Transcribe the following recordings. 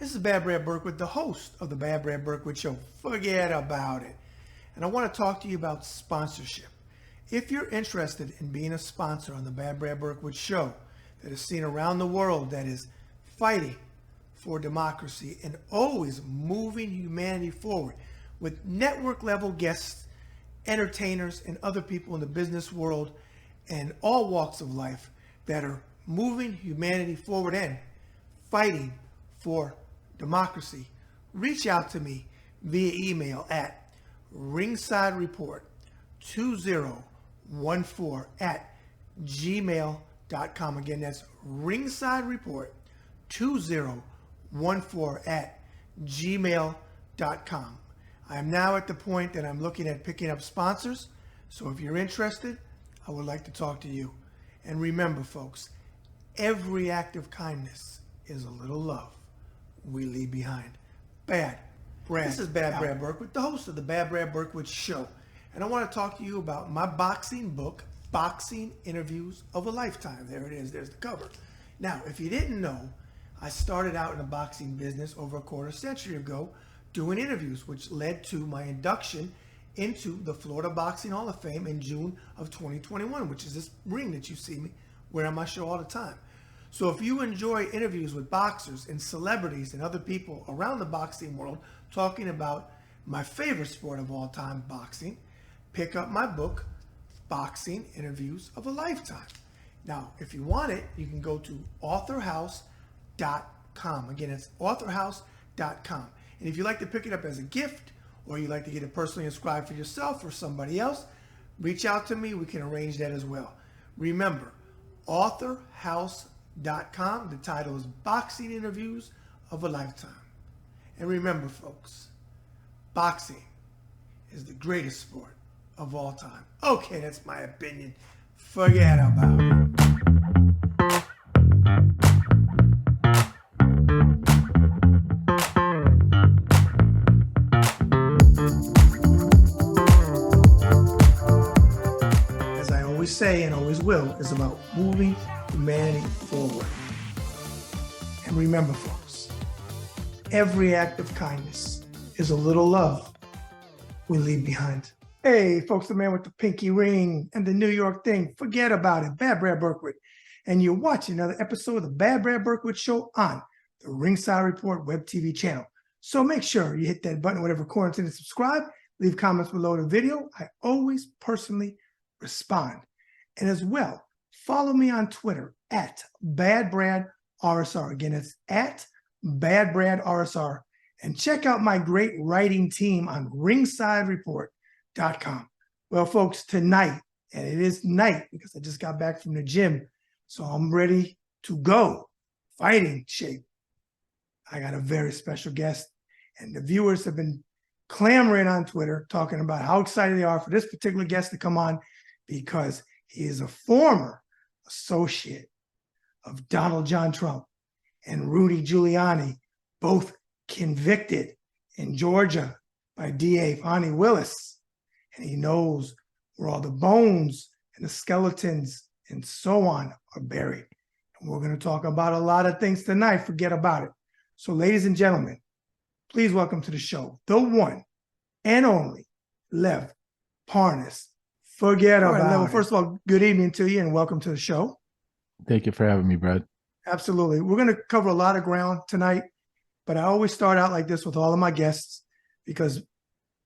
This is Bad Brad Berkwitt, the host of the Bad Brad Berkwitt Show. Forget about it. And I want to talk to you about sponsorship. If you're interested in being a sponsor on the Bad Brad Berkwitt Show that is seen around the world, that is fighting for democracy and always moving humanity forward with network level guests, entertainers, and other people in the business world and all walks of life that are moving humanity forward and fighting for democracy, reach out to me via email at ringsidereport2014@gmail.com. Again, that's ringsidereport2014@gmail.com. I am now at the point that I'm looking at picking up sponsors. So if you're interested, I would like to talk to you. And remember, folks, every act of kindness is a little love we leave behind. Bad Brad. This is Bad Brad Berkwitt, the host of the Bad Brad Berkwitt Show. And I want to talk to you about my boxing book, Boxing Interviews of a Lifetime. There it is. There's the cover. Now, if you didn't know, I started out in the boxing business over a quarter century ago doing interviews, which led to my induction into the Florida Boxing Hall of Fame in June of 2021, which is this ring that you see me wear on my show all the time. So if you enjoy interviews with boxers and celebrities and other people around the boxing world talking about my favorite sport of all time, boxing, pick up my book, Boxing Interviews of a Lifetime. Now, if you want it, you can go to authorhouse.com. Again, it's authorhouse.com. And if you'd like to pick it up as a gift or you'd like to get it personally inscribed for yourself or somebody else, reach out to me. We can arrange that as well. Remember, authorhouse.com. The title is Boxing Interviews of a Lifetime. And remember, folks, boxing is the greatest sport of all time. Okay, that's my opinion. Forget about it. As I always say and always will, is about moving humanity forward. And remember, folks, every act of kindness is a little love we leave behind. Hey, folks, the man with the pinky ring and the New York thing, forget about it. Bad Brad Berkwitt. And you're watching another episode of the Bad Brad Berkwitt Show on the Ringside Report web TV channel. So make sure you hit that button, whatever corner to subscribe, leave comments below the video. I always personally respond. And as well, follow me on Twitter at BadBradRSR. Again, it's at BadBradRSR. And check out my great writing team on ringsidereport.com. Well, folks, tonight, and it is night because I just got back from the gym, so I'm ready to go, fighting shape. I got a very special guest, and the viewers have been clamoring on Twitter, talking about how excited they are for this particular guest to come on because he is a former associate of Donald John Trump and Rudy Giuliani, both convicted in Georgia by DA Fani Willis. And he knows where all the bones and the skeletons and so on are buried. And we're going to talk about a lot of things tonight. Forget about it. So, ladies and gentlemen, please welcome to the show the one and only Lev Parnas. Forget about it. Well, first of all, good evening to you and welcome to the show. Thank you for having me, Brad. Absolutely. We're going to cover a lot of ground tonight, but I always start out like this with all of my guests because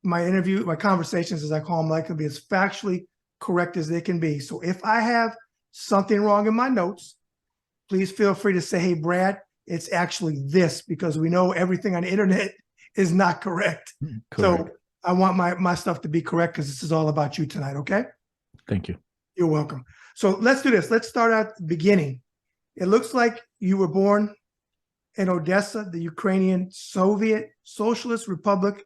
my conversations, as I call them, like to be as factually correct as they can be. So if I have something wrong in my notes, please feel free to say, hey, Brad, it's actually this, because we know everything on the internet is not correct. So I want my stuff to be correct because this is all about you tonight, okay? Thank you. You're welcome. So let's do this. Let's start at the beginning. It looks like you were born in Odessa, the Ukrainian Soviet Socialist Republic,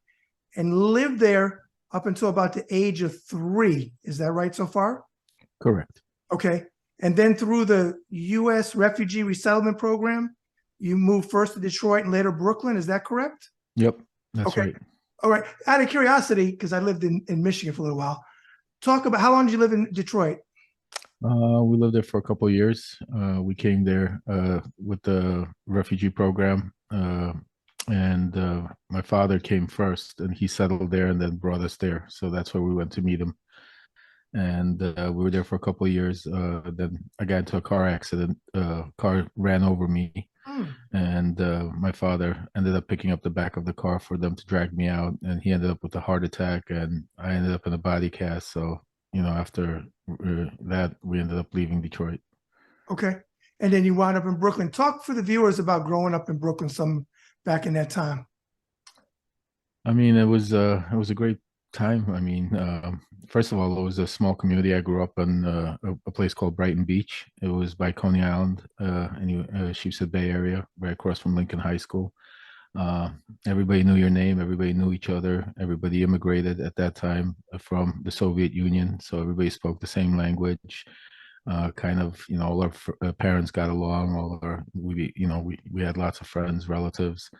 and lived there up until about the age of 3. Is that right so far? Correct. Okay. And then through the U.S. Refugee Resettlement Program, you moved first to Detroit and later Brooklyn. Is that correct? Yep, that's right. All right. Out of curiosity, because I lived in Michigan for a little while, talk about how long did you live in Detroit? We lived there for a couple of years. We came there with the refugee program and my father came first, and he settled there, and then brought us there. So that's where we went to meet him, and we were there for a couple of years. Then I got into a car accident. Car ran over me, Hmm. and my father ended up picking up the back of the car for them to drag me out, and he ended up with a heart attack, and I ended up in a body cast. So after that, we ended up leaving Detroit. Okay. And then you wound up in Brooklyn. Talk for the viewers about growing up in Brooklyn some back in that time. I mean, it was a great time. I mean, first of all, it was a small community. I grew up in a place called Brighton Beach. It was by Coney Island, Sheepshead Bay area, right across from Lincoln High School. Uh, Everybody knew your name. Everybody knew each other. Everybody immigrated at that time from the Soviet Union, so everybody spoke the same language. Kind of, all our parents got along. All our we had lots of friends, relatives,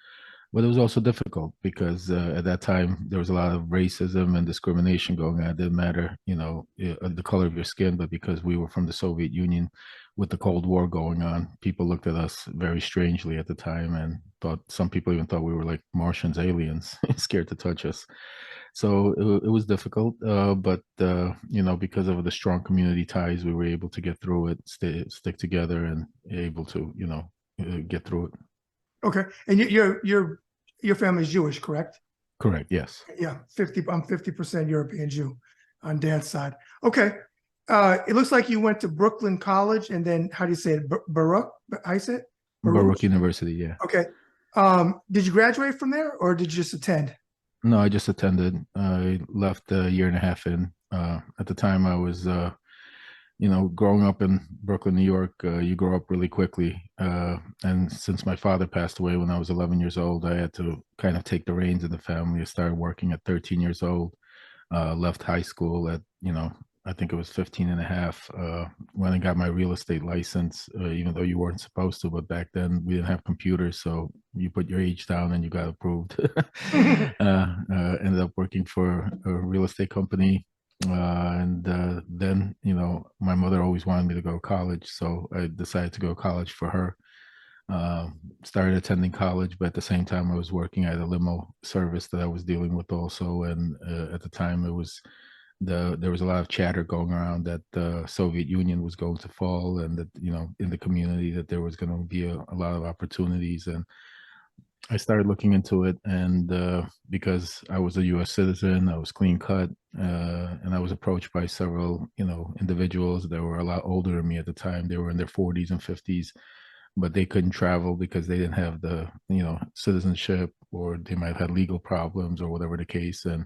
but it was also difficult because at that time there was a lot of racism and discrimination going on. It didn't matter, the color of your skin, but because we were from the Soviet Union with the Cold War going on, people looked at us very strangely at the time and thought some people even thought we were like Martians, aliens, scared to touch us. So it was difficult, but because of the strong community ties, we were able to get through it, stick together, and able to, get through it. Okay. And your family's Jewish, correct? Correct. Yes. Yeah, 50. I'm 50% European Jew on dad's side. Okay. It looks like you went to Brooklyn College, and then how do you say it? Baruch? How you say it? Baruch University. Yeah. Okay. Did you graduate from there, or did you just attend? No, I just attended. I left a year and a half in. At the time, I was, growing up in Brooklyn, New York, you grow up really quickly. And since my father passed away when I was 11 years old, I had to kind of take the reins of the family. I started working at 13 years old, left high school at, I think it was 15 and a half, when I got my real estate license, even though you weren't supposed to, but back then we didn't have computers. So you put your age down and you got approved. Ended up working for a real estate company. And then, my mother always wanted me to go to college. So I decided to go to college for her. Started attending college, but at the same time, I was working at a limo service that I was dealing with also. And at the time, there was a lot of chatter going around that the Soviet Union was going to fall, and that in the community that there was going to be a lot of opportunities. And I started looking into it, and because I was a U.S. citizen, I was clean cut, and I was approached by several individuals that were a lot older than me at the time. They were in their 40s and 50s, but they couldn't travel because they didn't have the citizenship, or they might have had legal problems or whatever the case. And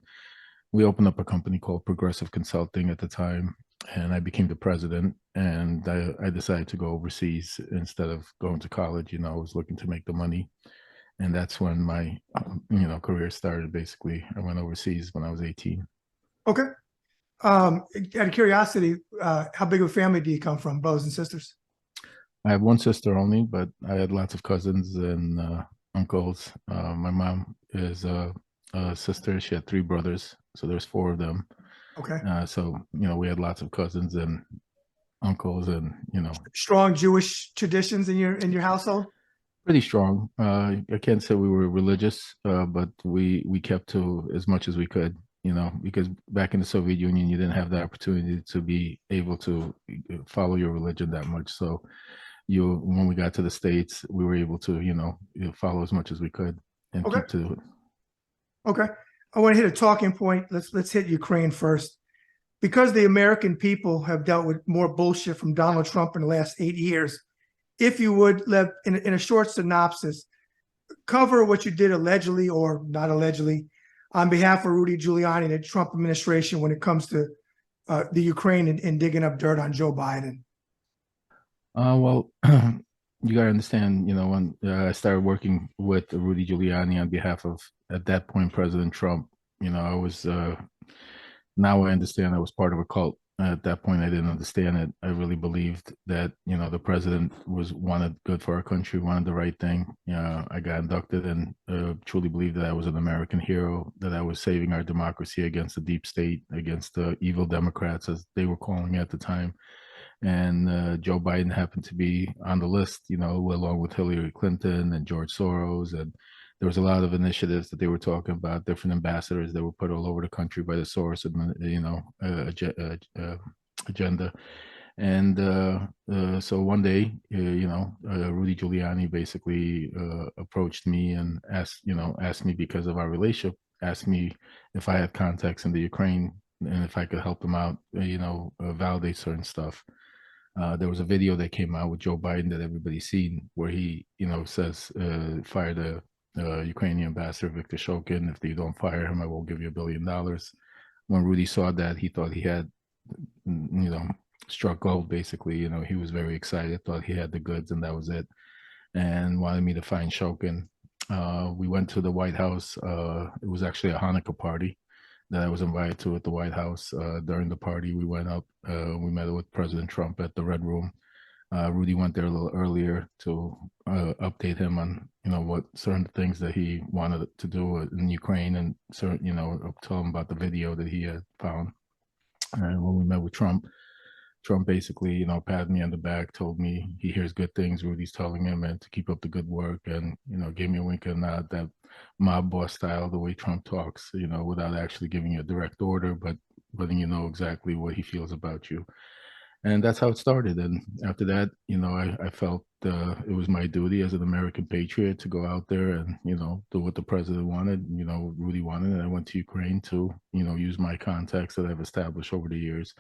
we opened up a company called Progressive Consulting at the time, and I became the president. And I decided to go overseas instead of going to college. I was looking to make the money, and that's when my career started. Basically, I went overseas when I was 18. Okay. Out of curiosity, how big of a family do you come from, brothers and sisters? I have one sister only, but I had lots of cousins and uncles. My mom is a sister. She had three brothers, so there's four of them. Okay. So we had lots of cousins and uncles, and Strong Jewish traditions in your household? pretty strong. I can't say we were religious, but we kept to as much as we could. Because back in the Soviet Union, you didn't have the opportunity to be able to follow your religion that much. So when we got to the States, we were able to follow as much as we could and Okay. keep to it. Okay. I want to hit a talking point. Let's hit Ukraine first. Because the American people have dealt with more bullshit from Donald Trump in the last 8 years, if you would, Lev, in a short synopsis, cover what you did allegedly or not allegedly on behalf of Rudy Giuliani and the Trump administration when it comes to the Ukraine and digging up dirt on Joe Biden. Well, you got to understand, when I started working with Rudy Giuliani on behalf of, at that point, President Trump, I was, now I understand I was part of a cult. At that point, I didn't understand it. I really believed that, the president wanted good for our country, wanted the right thing. I got inducted and truly believed that I was an American hero, that I was saving our democracy against the deep state, against the evil Democrats, as they were calling it at the time. And Joe Biden happened to be on the list, along with Hillary Clinton and George Soros, and there was a lot of initiatives that they were talking about, different ambassadors that were put all over the country by the source and agenda. And so one day, Rudy Giuliani basically approached me and asked me because of our relationship, asked me if I had contacts in the Ukraine and if I could help them out, validate certain stuff. There was a video that came out with Joe Biden that everybody's seen, where he, says, fire the Ukrainian ambassador Viktor Shokin. If you don't fire him, I will give you $1 billion. When Rudy saw that, he thought he had, struck gold. Basically, he was very excited, thought he had the goods, and that was it, and wanted me to find Shokin. We went to the White House. It was actually a Hanukkah party that I was invited to at the White House. During the party, we went up, we met with President Trump at the Red Room. Rudy went there a little earlier to update him on, what certain things that he wanted to do in Ukraine, and certain, tell him about the video that he had found. And when we met with Trump basically, patted me on the back, told me he hears good things Rudy's telling him, and to keep up the good work, and, gave me a wink and nod, that mob boss style, the way Trump talks, without actually giving you a direct order, but letting you know exactly what he feels about you. And that's how it started. And after that, I felt it was my duty as an American patriot to go out there and, do what the president wanted, Rudy wanted. And I went to Ukraine to, use my contacts that I've established over the years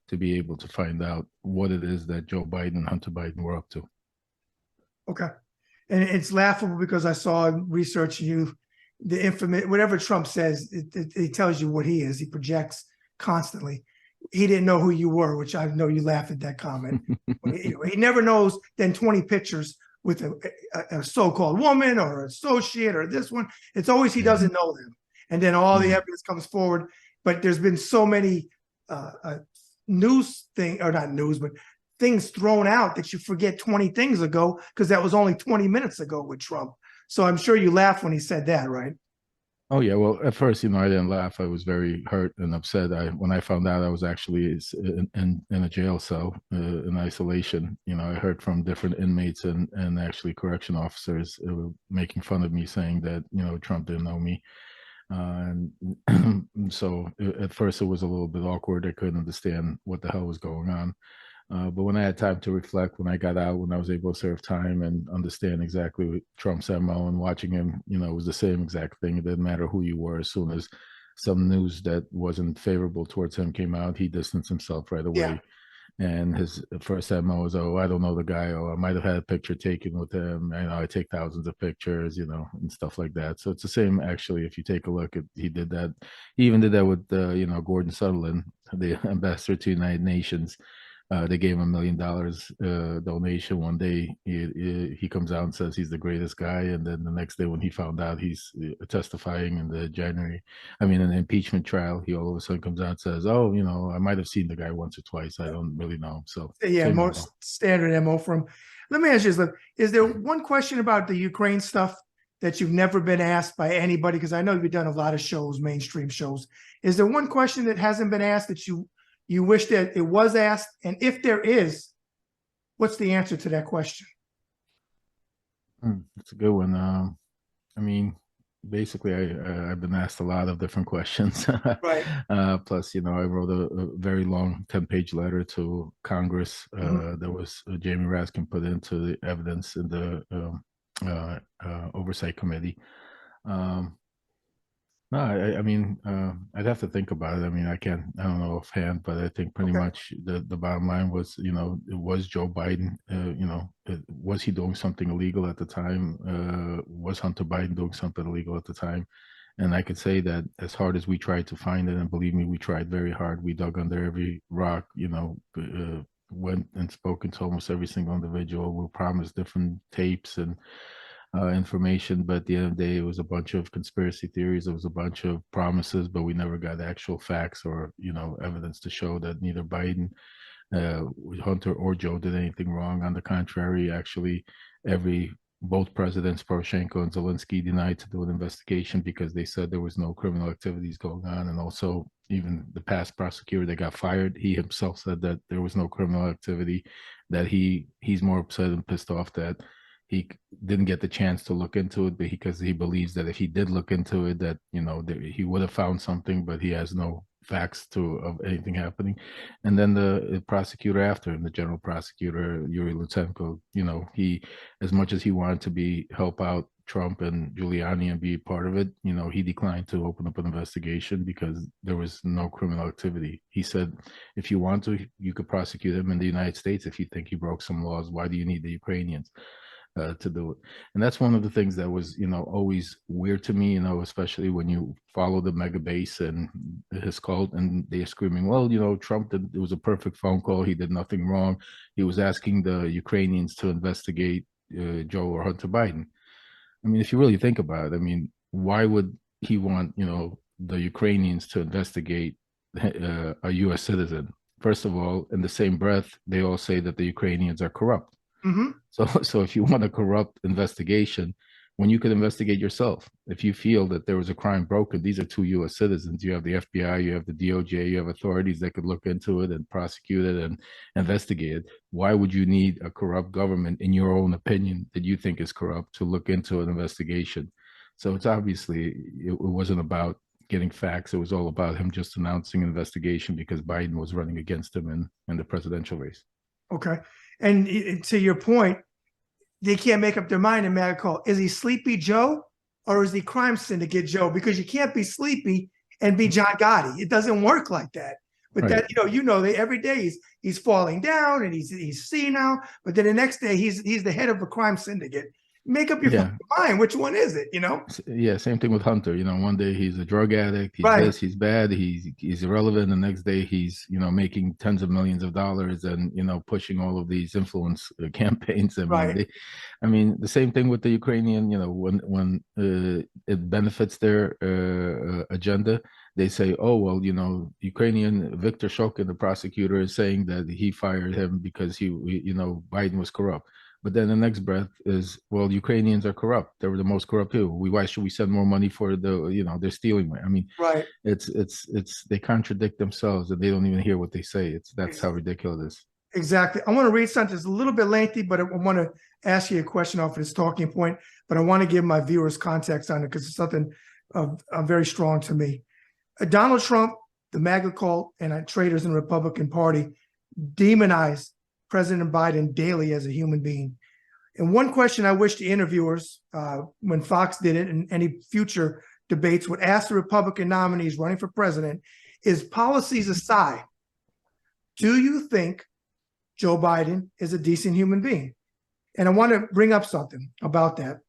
to be able to find out what it is that Joe Biden and Hunter Biden were up to. Okay. And it's laughable because I saw researching you, the information, whatever Trump says, it tells you what he is. He projects constantly. He didn't know who you were, which I know you laughed at that comment. He never knows then 20 pictures with a so-called woman or associate or this one. It's always he doesn't know them. And then all the evidence comes forward. But there's been so many news thing, or not news, but things thrown out that you forget 20 things ago, because that was only 20 minutes ago with Trump. So I'm sure you laughed when he said that, right? Oh yeah, well, at first, I didn't laugh. I was very hurt and upset. When I found out I was actually in a jail cell in isolation. I heard from different inmates and actually correction officers making fun of me, saying that Trump didn't know me. And so at first it was a little bit awkward. I couldn't understand what the hell was going on. But when I had time to reflect, when I got out, when I was able to serve time and understand exactly what Trump's MO, and watching him, it was the same exact thing. It didn't matter who you were. As soon as some news that wasn't favorable towards him came out, he distanced himself right away. Yeah. And his first MO was, oh, I don't know the guy, or I might have had a picture taken with him. I take thousands of pictures, and stuff like that. So it's the same, actually. If you take a look at, he did that. He even did that with, Gordon Sutherland, the ambassador to the United Nations. They gave him $1 million donation. One day he comes out and says he's the greatest guy, and then the next day when he found out he's testifying in the an impeachment trial, he all of a sudden comes out and says, "Oh, I might have seen the guy once or twice. I don't really know." So yeah, most standard MO from. Let me ask you this: is there one question about the Ukraine stuff that you've never been asked by anybody? Because I know you've done a lot of shows, mainstream shows. Is there one question that hasn't been asked that you wish that it was asked? And if there is, what's the answer to that question? That's a good one. Basically, I've been asked a lot of different questions. Right. Plus, I wrote a very long 10-page letter to Congress that was Jamie Raskin put into the evidence in the Oversight Committee. No, I'd have to think about it. I don't know offhand, but I think pretty much the bottom line was, it was Joe Biden. Was he doing something illegal at the time? Was Hunter Biden doing something illegal at the time? And I could say that as hard as we tried to find it, and believe me, we tried very hard. We dug under every rock, went and spoken to almost every single individual. We promised different tapes and information, but at the end of the day, it was a bunch of conspiracy theories. It was a bunch of promises, but we never got actual facts or evidence to show that neither Biden, Hunter, or Joe did anything wrong. On the contrary, actually, both presidents, Poroshenko and Zelensky, denied to do an investigation because they said there was no criminal activities going on. And also, even the past prosecutor that got fired, he himself said that there was no criminal activity, that he's more upset and pissed off that he didn't get the chance to look into it because he believes that if he did look into it, that he would have found something, but he has no facts of anything happening. And then the prosecutor after him, the general prosecutor Yuri Lutsenko, he, as much as he wanted to help out Trump and Giuliani and be part of it, he declined to open up an investigation because there was no criminal activity. He said, if you want to, you could prosecute him in the United States if you think he broke some laws. Why do you need the Ukrainians to do it? And that's one of the things that was, always weird to me, especially when you follow the mega base and his cult, and they're screaming, well, Trump did, it was a perfect phone call. He did nothing wrong. He was asking the Ukrainians to investigate Joe or Hunter Biden. I mean, if you really think about it, I mean, why would he want, the Ukrainians to investigate a U.S. citizen? First of all, in the same breath, they all say that the Ukrainians are corrupt. Mm-hmm. So if you want a corrupt investigation, when you could investigate yourself, if you feel that there was a crime broken, these are two U.S. citizens. You have the FBI, you have the DOJ, you have authorities that could look into it and prosecute it and investigate it. Why would you need a corrupt government, in your own opinion, that you think is corrupt, to look into an investigation? So it's obviously, it wasn't about getting facts. It was all about him just announcing an investigation because Biden was running against him in the presidential race. Okay. And to your point, they can't make up their mind in mad call. Is he Sleepy Joe or is he Crime Syndicate Joe? Because you can't be sleepy and be John Gotti. It doesn't work like that. But right. That every day he's falling down and he's senile. But then the next day he's the head of a crime syndicate. Make up your mind. Which one is it? Yeah, same thing with Hunter. One day he's a drug addict. He's right. this. He's bad. He's irrelevant. The next day he's making tens of millions of dollars and pushing all of these influence campaigns. Right. I mean, the same thing with the Ukrainian. When it benefits their agenda, they say, oh well, Ukrainian Viktor Shokin, the prosecutor, is saying that he fired him because Biden was corrupt. But then the next breath is, well, Ukrainians are corrupt. They were the most corrupt too. Why should we send more money for they're stealing money? I mean, right. It's they contradict themselves and they don't even hear what they say. That's how ridiculous it is. Exactly. I want to read something that's a little bit lengthy, but I want to ask you a question off of this talking point. But I want to give my viewers context on it because it's something very strong to me. Donald Trump, the MAGA cult, and traitors in the Republican Party demonize President Biden daily as a human being. And one question I wish the interviewers, when Fox did it and any future debates, would ask the Republican nominees running for president is, policies aside, do you think Joe Biden is a decent human being? And I want to bring up something about that.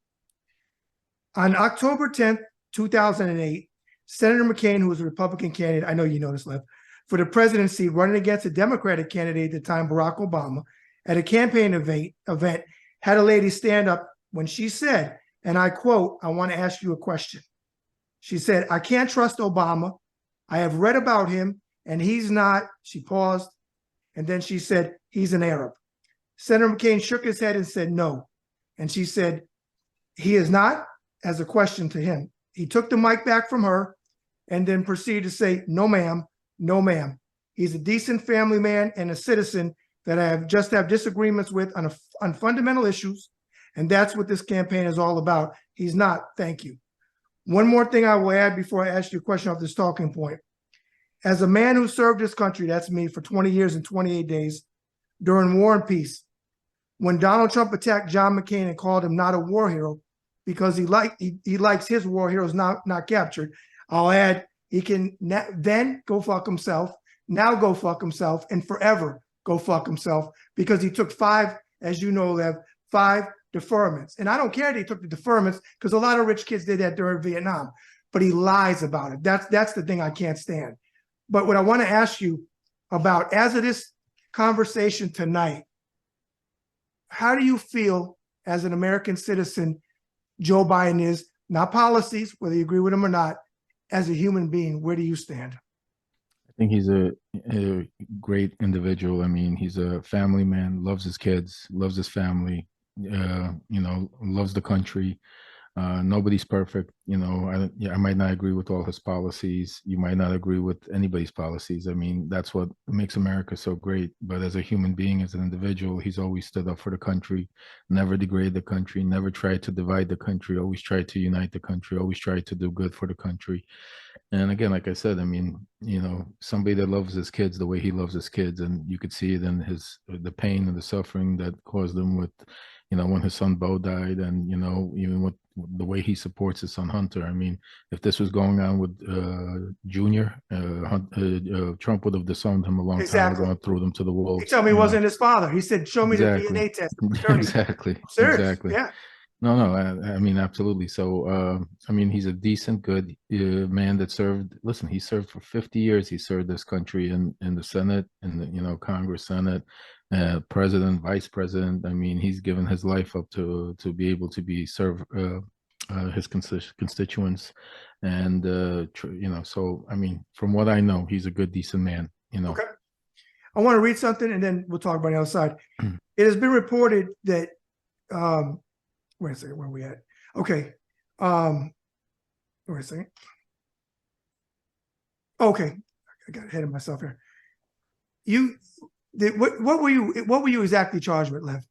On October 10th, 2008, Senator McCain, who was a Republican candidate, I know you know this, Lev, for the presidency, running against a Democratic candidate at the time, Barack Obama, at a campaign event, had a lady stand up when she said, and I quote, "I want to ask you a question." She said, "I can't trust Obama. I have read about him, and he's not," she paused, and then she said, "he's an Arab." Senator McCain shook his head and said, "No." And she said, "He is not," as a question to him. He took the mic back from her and then proceeded to say, "No, ma'am. No, ma'am. He's a decent family man and a citizen that I have disagreements with on fundamental issues. And that's what this campaign is all about. He's not. Thank you." One more thing I will add before I ask you a question off this talking point. As a man who served this country, that's me, for 20 years and 28 days during War and Peace, when Donald Trump attacked John McCain and called him not a war hero because he likes his war heroes not captured, I'll add, he can then go fuck himself, now go fuck himself, and forever go fuck himself, because he took 5, as you know, Lev, 5 deferments. And I don't care that he took the deferments, because a lot of rich kids did that during Vietnam, but he lies about it. That's the thing I can't stand. But what I want to ask you about, as of this conversation tonight, how do you feel as an American citizen Joe Biden is, not policies, whether you agree with him or not, as a human being? Where do you stand? I think he's a great individual. I mean, he's a family man, loves his kids, loves his family, loves the country. Nobody's perfect. I might not agree with all his policies. You might not agree with anybody's policies. I mean, that's what makes America so great. But as a human being, as an individual, he's always stood up for the country, never degraded the country, never tried to divide the country, always tried to unite the country, always tried to do good for the country. And again, like I said, I mean, somebody that loves his kids the way he loves his kids, and you could see it in the pain and the suffering that caused him with, when his son Bo died, and even with the way he supports his son Hunter. I mean, if this was going on with Junior, Trump would have disowned him a long time Exactly. ago and threw them to the He wolves. told me it wasn't his father. He said, "Show me the Exactly. DNA test." Attorney. Exactly. Serious. Exactly. Yeah. No, I mean, absolutely. So, I mean, he's a decent, good man that served. Listen, he served for 50 years. He served this country in the Senate, in the, Congress, Senate, president, vice president. I mean, he's given his life up to be able to be serve his constituents, and So, I mean, from what I know, he's a good, decent man. Okay. I want to read something, and then we'll talk about the other side. It has been reported that. Wait a second, where are we at? Okay. Wait a second. Okay. I got ahead of myself here. What were you exactly charged with, Lev?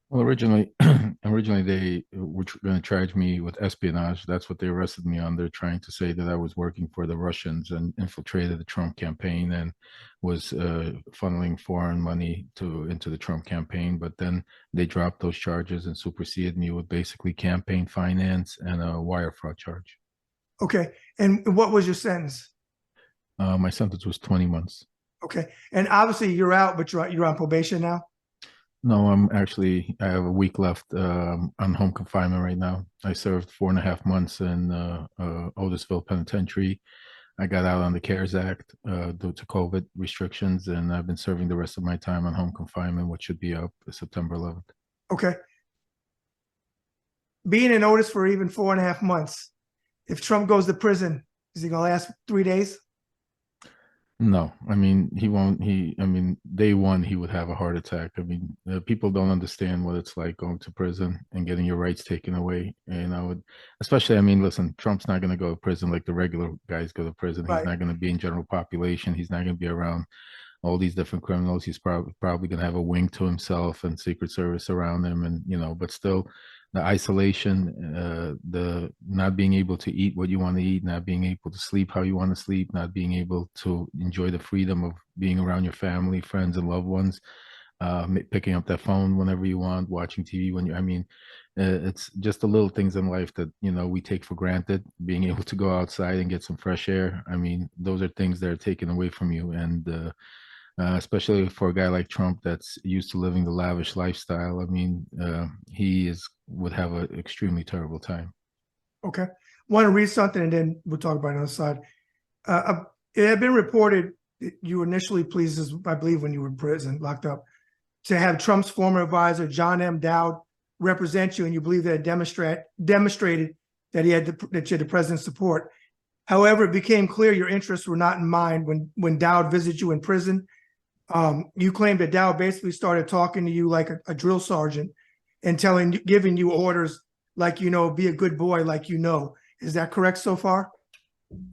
Well, originally they were going to charge me with espionage. That's what they arrested me on. They're trying to say that I was working for the Russians and infiltrated the Trump campaign and was funneling foreign money into the Trump campaign. But then they dropped those charges and superseded me with basically campaign finance and a wire fraud charge. Okay. And what was your sentence? My sentence was 20 months. Okay. And obviously you're out, but you're on probation now? No, I have a week left on home confinement right now. I served 4.5 months in Otisville Penitentiary. I got out on the CARES Act due to COVID restrictions, and I've been serving the rest of my time on home confinement, which should be up September 11th. Okay. Being in Otis for even 4.5 months, if Trump goes to prison, is he going to last 3 days? No, I mean, he won't. I mean, day one, he would have a heart attack. I mean, people don't understand what it's like going to prison and getting your rights taken away. And especially, I mean, listen, Trump's not going to go to prison like the regular guys go to prison. He's not going to be in general population. He's not going to be around all these different criminals. He's probably going to have a wing to himself and Secret Service around him. And, but still, the isolation, the not being able to eat what you want to eat, not being able to sleep how you want to sleep, not being able to enjoy the freedom of being around your family, friends, and loved ones, picking up that phone whenever you want, watching TV it's just the little things in life that, we take for granted. Being able to go outside and get some fresh air. I mean, those are things that are taken away from you. And especially for a guy like Trump that's used to living the lavish lifestyle. I mean, he would have an extremely terrible time. Okay. I want to read something and then we'll talk about another side. It had been reported that you were initially pleased, I believe, when you were in prison, locked up, to have Trump's former advisor, John M. Dowd, represent you, and you believe that it demonstrated that you had the president's support. However, it became clear your interests were not in mind when Dowd visited you in prison. You claimed that Dowd basically started talking to you like a drill sergeant and giving you orders like, be a good boy, like, is that correct so far?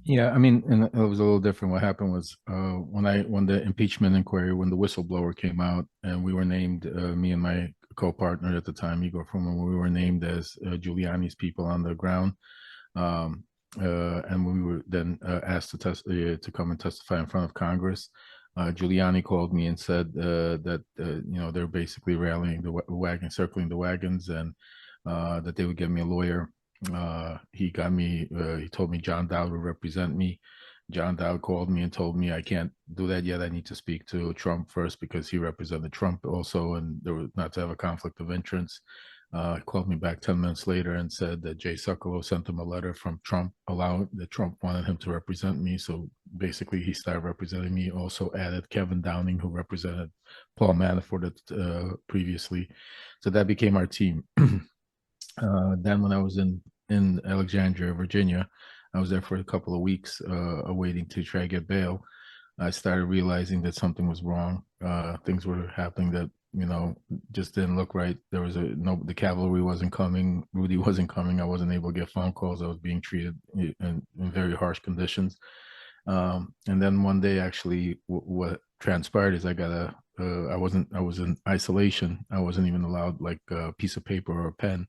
Yeah, I mean, and it was a little different. What happened was when the impeachment inquiry, when the whistleblower came out and we were named, me and my co-partner at the time, Igor Fruman, we were named as Giuliani's people on the ground. And we were then asked to come and testify in front of Congress. Giuliani called me and said that they're basically rallying the wagon, circling the wagons, and that they would get me a lawyer. He told me John Dowd would represent me. John Dowd called me and told me I can't do that yet. I need to speak to Trump first because he represented Trump also, and there was not to have a conflict of interest. Called me back 10 minutes later and said that Jay Sekulow sent him a letter from Trump that Trump wanted him to represent me. So basically he started representing me. Also added Kevin Downing, who represented Paul Manafort previously. So that became our team. Then when I was in Alexandria, Virginia, I was there for a couple of weeks awaiting to try to get bail. I started realizing that something was wrong. Things were happening that just didn't look right. There was the cavalry wasn't coming. Rudy wasn't coming. I wasn't able to get phone calls. I was being treated in very harsh conditions. And then one day, actually, what transpired is I was in isolation. I wasn't even allowed like a piece of paper or a pen.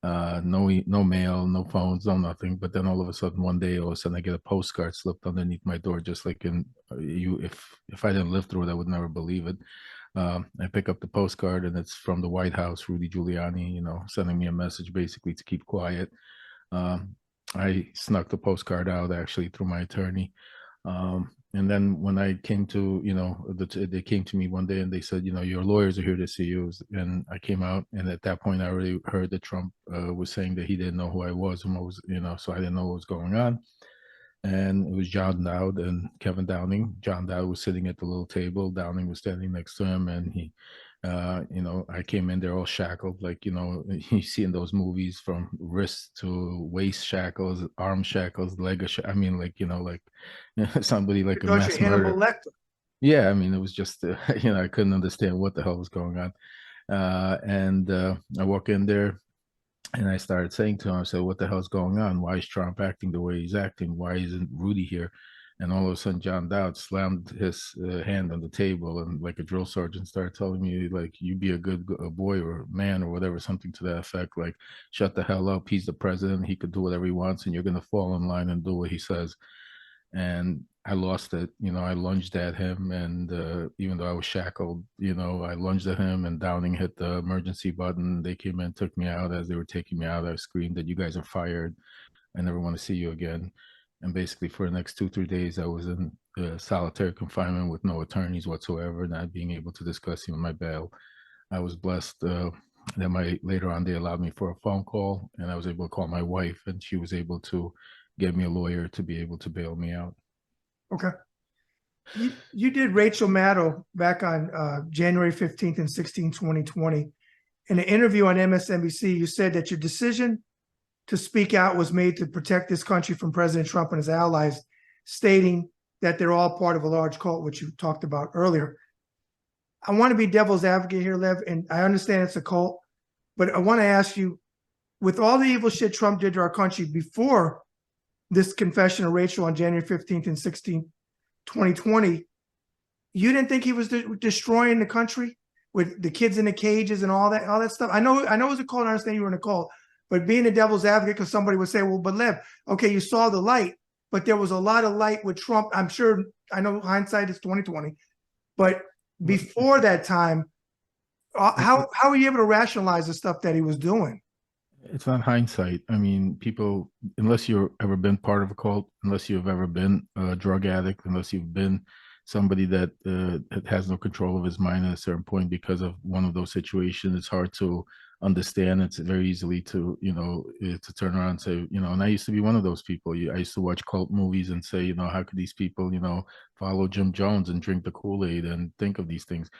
No mail, no phones, no nothing. But then all of a sudden, one day, all of a sudden, I get a postcard slipped underneath my door, just like in you. If I didn't live through it, I would never believe it. I pick up the postcard, and it's from the White House, Rudy Giuliani, sending me a message basically to keep quiet. Um, I snuck the postcard out actually through my attorney. And then when I came to, they came to me one day and they said, your lawyers are here to see you. And I came out, and at that point, I already heard that Trump was saying that he didn't know who I was and what was, so I didn't know what was going on. And it was John Dowd and Kevin Downing. John Dowd was sitting at the little table. Downing was standing next to him, and I came in there all shackled, like you see in those movies, from wrist to waist shackles, arm shackles, I mean, like like somebody like a Thought you're mass Hannibal murder. Lecter. Yeah, I mean, it was just I couldn't understand what the hell was going on. And I walk in there, and I started saying to him, I said, what the hell's going on? Why is Trump acting the way he's acting? Why isn't Rudy here? And all of a sudden, John Dowd slammed his hand on the table, and like a drill sergeant started telling me, like, you be a good boy or man or whatever, something to that effect. Like, shut the hell up. He's the president. He could do whatever he wants, and you're going to fall in line and do what he says. And I lost it. I lunged at him, and even though I was shackled, I lunged at him, and Downing hit the emergency button. They came in, took me out. As they were taking me out, I screamed that you guys are fired. I never want to see you again. And basically, for the next 2-3 days, I was in solitary confinement with no attorneys whatsoever, not being able to discuss even my bail. I was blessed that later on they allowed me for a phone call, and I was able to call my wife, and she was able to get me a lawyer to be able to bail me out. Okay. You did Rachel Maddow back on January 15th and 16th, 2020. In an interview on MSNBC, you said that your decision to speak out was made to protect this country from President Trump and his allies, stating that they're all part of a large cult, which you talked about earlier. I want to be devil's advocate here, Lev, and I understand it's a cult, but I want to ask you, with all the evil shit Trump did to our country before this confession of Rachel on January 15th and 16th, 2020, you didn't think he was destroying the country with the kids in the cages and all that stuff? I know it was a cult, and I understand you were in a cult, but being a devil's advocate, because somebody would say, well, but Lev, okay, you saw the light, but there was a lot of light with Trump. I'm sure, I know hindsight is 2020, but before that time, how were you able to rationalize the stuff that he was doing? It's not hindsight. I mean, people, unless you've ever been part of a cult, unless you've ever been a drug addict, unless you've been somebody that has no control of his mind at a certain point because of one of those situations, it's hard to understand. It's very easily to, to turn around and say, and I used to be one of those people. I used to watch cult movies and say, how could these people, follow Jim Jones and drink the Kool-Aid and think of these things?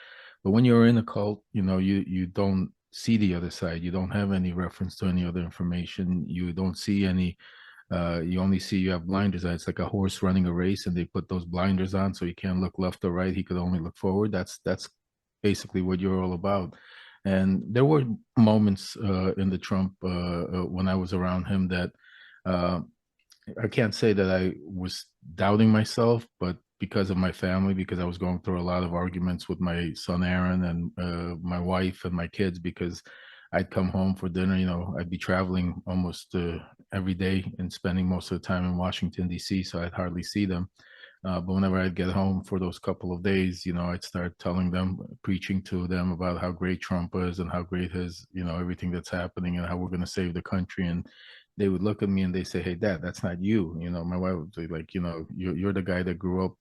But when you're in a cult, you don't see the other side. You don't have any reference to any other information. You don't see any you only see, you have blinders on. It's like a horse running a race, and they put those blinders on so he can't look left or right. He could only look forward. That's basically what you're all about. And there were moments in the Trump when I was around him that I can't say that I was doubting myself, but because of my family, because I was going through a lot of arguments with my son Aaron and my wife and my kids, because I'd come home for dinner. I'd be traveling almost every day and spending most of the time in Washington, D.C., so I'd hardly see them. But whenever I'd get home for those couple of days, I'd start telling them, preaching to them about how great Trump is and how great his, everything that's happening and how we're going to save the country. And they would look at me and they say, hey, Dad, that's not you. My wife would say, like, you're the guy that grew up,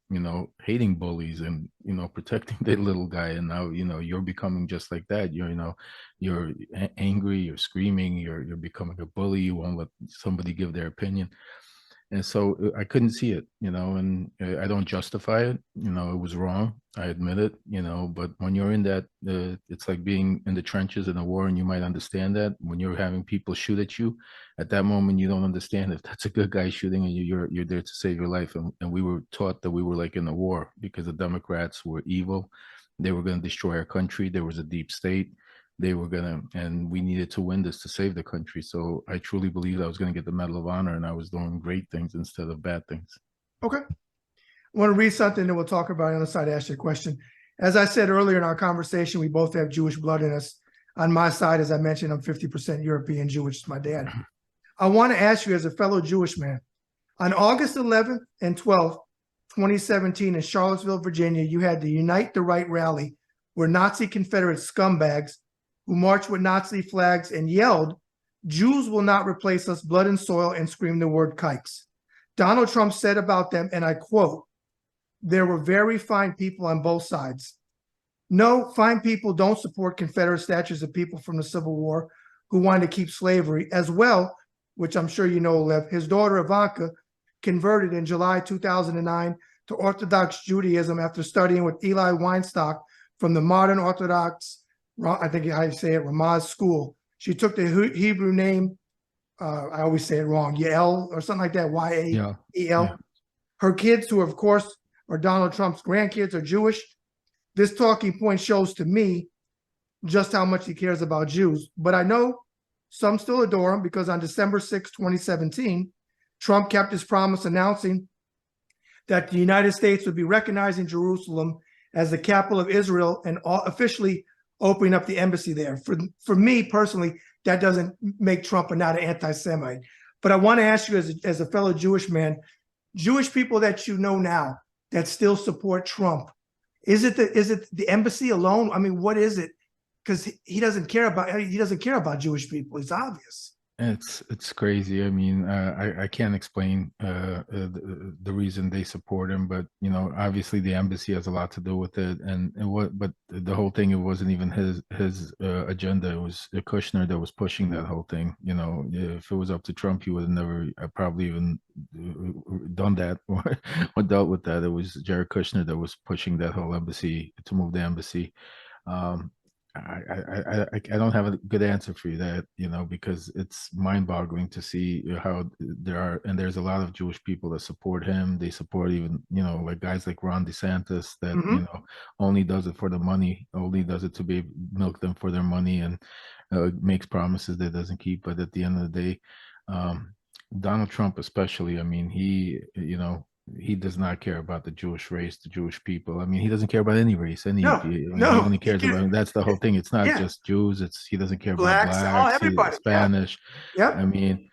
hating bullies and, protecting the little guy. And now, you're becoming just like that. You're angry, you're screaming, you're becoming a bully. You won't let somebody give their opinion. And so I couldn't see it, and I don't justify it. It was wrong. I admit it, but when you're in that, it's like being in the trenches in a war, and you might understand that when you're having people shoot at you at that moment, you don't understand if that's a good guy shooting and you're there to save your life. And we were taught that we were like in a war because the Democrats were evil They were going to destroy our country. There was a deep state. They were going to, and we needed to win this to save the country. So I truly believed I was going to get the Medal of Honor, and I was doing great things instead of bad things. Okay. I want to read something that we'll talk about on the side to ask you a question. As I said earlier in our conversation, we both have Jewish blood in us. On my side, as I mentioned, I'm 50% European Jewish, is my dad. I want to ask you, as a fellow Jewish man, on August 11th and 12th, 2017 in Charlottesville, Virginia, you had the Unite the Right rally where Nazi Confederate scumbags who marched with Nazi flags and yelled, "Jews will not replace us, blood and soil," and screamed the word kikes. Donald Trump said about them, and I quote, "There were very fine people on both sides." No, fine people don't support Confederate statues of people from the Civil War who wanted to keep slavery as well, which I'm sure you know, Lev. His daughter Ivanka converted in July 2009 to Orthodox Judaism after studying with Eli Weinstock from the modern Orthodox, I think I say it, Ramaz school. She took the Hebrew name, I always say it wrong, Yael or something like that, Y-A-E-L. Yeah. Her kids, who of course are Donald Trump's grandkids, are Jewish. This talking point shows to me just how much he cares about Jews. But I know some still adore him because on December 6, 2017, Trump kept his promise announcing that the United States would be recognizing Jerusalem as the capital of Israel and officially opening up the embassy there. For me personally, that doesn't make Trump not an anti-Semite. But I want to ask you, as a fellow Jewish man, Jewish people that you know now that still support Trump, is it the embassy alone? I mean, what is it? Because he doesn't care about Jewish people. It's obvious. It's crazy. I mean, I can't explain the reason they support him, but you know, obviously the embassy has a lot to do with it. But the whole thing, it wasn't even his agenda. It was Kushner that was pushing that whole thing. You know, if it was up to Trump, he would have never probably even done that or dealt with that. It was Jared Kushner that was pushing that whole embassy to move the embassy. I don't have a good answer for you that, you know, because it's mind-boggling to see how there's a lot of Jewish people that support him. They support even, you know, like guys like Ron DeSantis that, you know, only does it for the money, only does it to milk them for their money, and makes promises that doesn't keep. But at the end of the day, Donald Trump especially, I mean, he does not care about the Jewish race, the Jewish people. I mean, he doesn't care about any race. He only cares about. That's the whole thing. It's not just Jews. He doesn't care about blacks, everybody, Spanish. Yeah. I mean,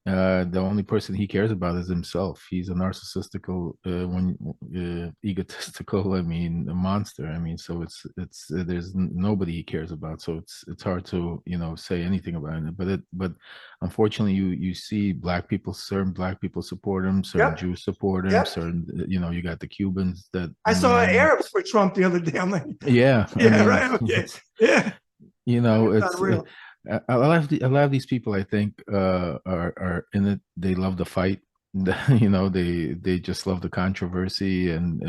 the only person he cares about is himself. He's a narcissistical, egotistical. I mean, a monster. I mean, so there's nobody he cares about. So it's hard to, you know, say anything about it. But unfortunately, you see certain black people support him, certain Jews support him, certain, you know, you got the Cubans that I saw Arabs for Trump the other day. I'm like, yeah, I mean, right, okay, yeah. You know, it's real. A lot of these people, I think, are in it. They love the fight. You know, they just love the controversy, and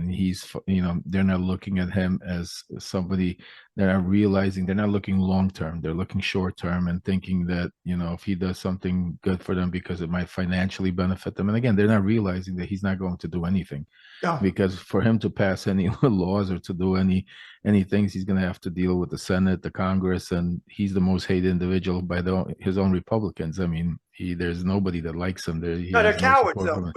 he's, you know, they're not looking at him as somebody. They're not realizing, they're not looking long term. They're looking short term and thinking that, you know, if he does something good for them because it might financially benefit them. And again, they're not realizing that he's not going to do anything. Yeah. Because for him to pass any laws or to do any things, he's going to have to deal with the Senate, the Congress, and he's the most hated individual by his own Republicans. I mean, there's nobody that likes him. They're cowards, though.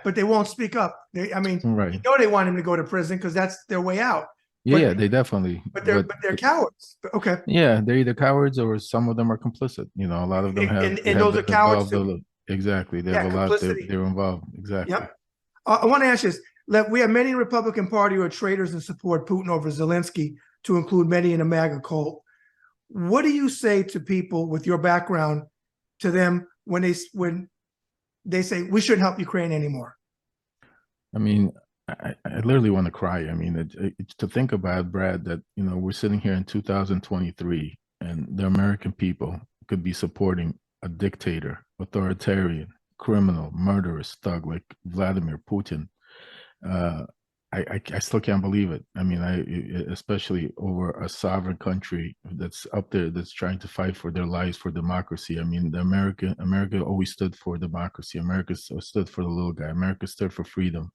But they won't speak up. Right. You know, they want him to go to prison because that's their way out. Yeah, they definitely. But they're cowards. Okay. Yeah, they're either cowards or some of them are complicit. You know, a lot of them have. And those are cowards too. Exactly, they have a lot. They're involved. Exactly. Yep. I want to ask you this: we have many in the Republican Party who are traitors and support Putin over Zelensky, to include many in the MAGA cult. What do you say to people with your background, to them when they say we shouldn't help Ukraine anymore? I mean, I literally want to cry. I mean, it's to think about, Brad, that, you know, we're sitting here in 2023 and the American people could be supporting a dictator, authoritarian, criminal, murderous thug like Vladimir Putin, I still can't believe it. I mean, especially over a sovereign country that's up there, that's trying to fight for their lives for democracy. I mean, America always stood for democracy. America stood for the little guy. America stood for freedom.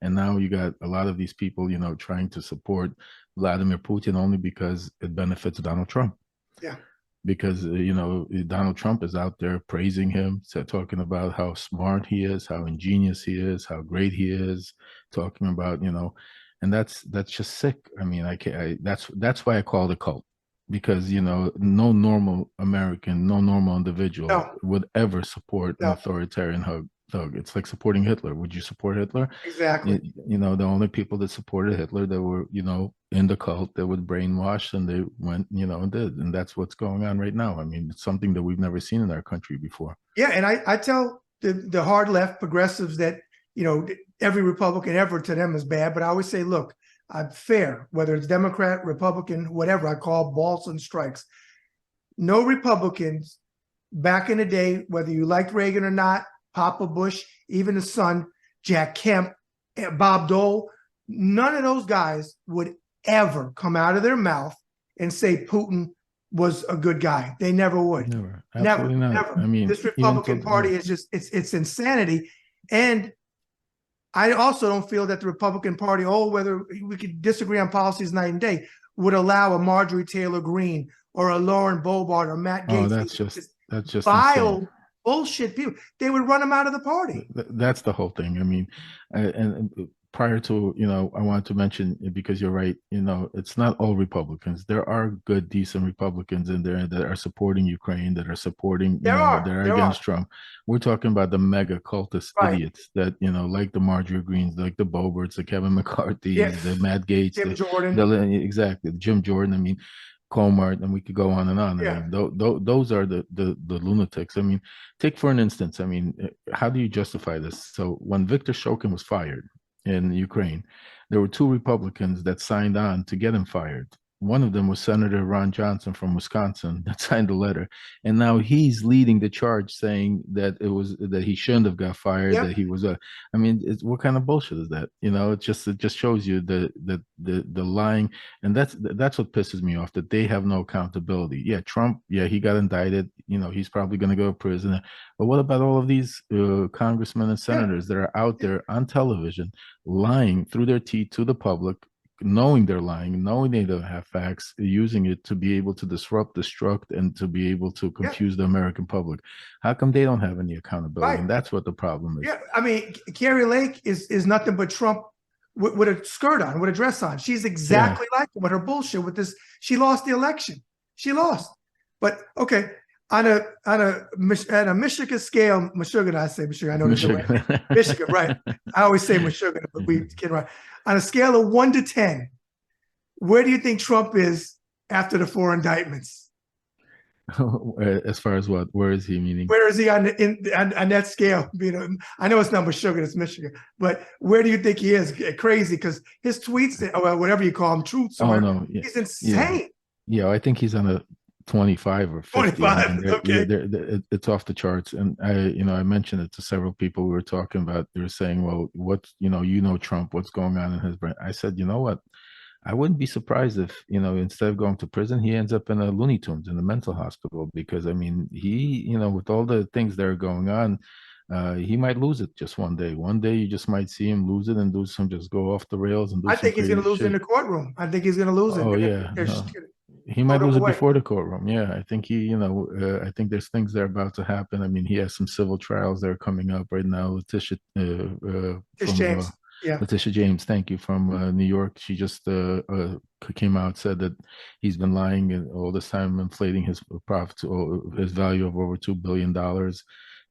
And now you got a lot of these people, trying to support Vladimir Putin only because it benefits Donald Trump. Yeah. Because Donald Trump is out there praising him, talking about how smart he is, how ingenious he is, how great he is, talking about and that's just sick. I mean, I can't. That's why I call it a cult, because no normal American, no normal individual No. would ever support an No. authoritarian thug. It's like supporting Hitler. Would you support Hitler? Exactly. The only people that supported Hitler that were in the cult, that was brainwashed, and they went and did, and that's what's going on right now. I mean, it's something that we've never seen in our country before. Yeah, and I tell the hard left progressives that every Republican ever to them is bad, but I always say, look, I'm fair, whether it's Democrat, Republican, whatever. I call balls and strikes. No Republicans back in the day, whether you liked Reagan or not, Papa Bush, even his son, Jack Kemp, Bob Dole, none of those guys would ever come out of their mouth and say Putin was a good guy. They never would. Never. Absolutely not. Never. I mean, this Republican Party is just, it's insanity. And I also don't feel that the Republican Party, whether we could disagree on policies night and day, would allow a Marjorie Taylor Greene or a Lauren Boebert or Matt Gaetz. That's just vile insane. Bullshit people. They would run them out of the party. That's the whole thing. I mean, and prior to, I wanted to mention, because you're right, it's not all Republicans. There are good, decent Republicans in there that are supporting Ukraine, that are supporting, that are against Trump. We're talking about the mega cultist idiots that, like the Marjorie Greenes, like the Boeberts, the Kevin McCarthy's, the Matt Gaetz, Jim Jordan. Exactly, Jim Jordan. I mean, Comart, and we could go on and on. I mean, those are the lunatics. I mean, take for an instance, I mean, how do you justify this? So when Viktor Shokin was fired in Ukraine, there were two Republicans that signed on to get him fired. One of them was Senator Ron Johnson from Wisconsin that signed the letter, and now he's leading the charge, saying that he shouldn't have got fired. That he was I mean, what kind of bullshit is that? It just shows you the lying, and that's what pisses me off. That they have no accountability. Yeah, Trump. Yeah, he got indicted. He's probably going to go to prison. But what about all of these congressmen and senators that are out there on television lying through their teeth to the public, knowing they're lying, knowing they don't have facts, using it to be able to disrupt, destruct, and to be able to confuse the American public? How come they don't have any accountability? And that's what the problem is. Yeah, I mean, Carrie Lake is nothing but Trump with a skirt on, with a dress on. She's exactly like him with her bullshit with this. She lost the election. She lost. But okay, on a Michigan scale, Michigan, I say Michigan. I know this right. Michigan, right? I always say Michigan, but we get right. On a scale of 1 to 10, where do you think Trump is after the 4 indictments? As far as what? Where is he? Meaning? Where is he on that scale? I know it's not Michigan, it's Michigan, but where do you think he is? Crazy, because his tweets, or whatever you call them, truths. Oh no, he's insane. Yeah, I think he's on a 25 or 50. 25. I mean, Okay. It's off the charts. And I mentioned it to several people we were talking about. They were saying, well, what's, Trump, what's going on in his brain? I said, you know what? I wouldn't be surprised if, instead of going to prison, he ends up in a Looney Tunes, in a mental hospital, because I mean, he, with all the things that are going on, he might lose it just one day. One day you just might see him lose it and do some, just go off the rails and do. I think he's going to lose it in the courtroom. I think he's going to lose it. Oh yeah. He might lose it before the courtroom. Yeah, I think I think there's things that are about to happen. I mean, he has some civil trials that are coming up right now. Letitia James. Letitia James, thank you, from New York. She just came out, said that he's been lying and all this time, inflating his profit, his value of over $2 billion.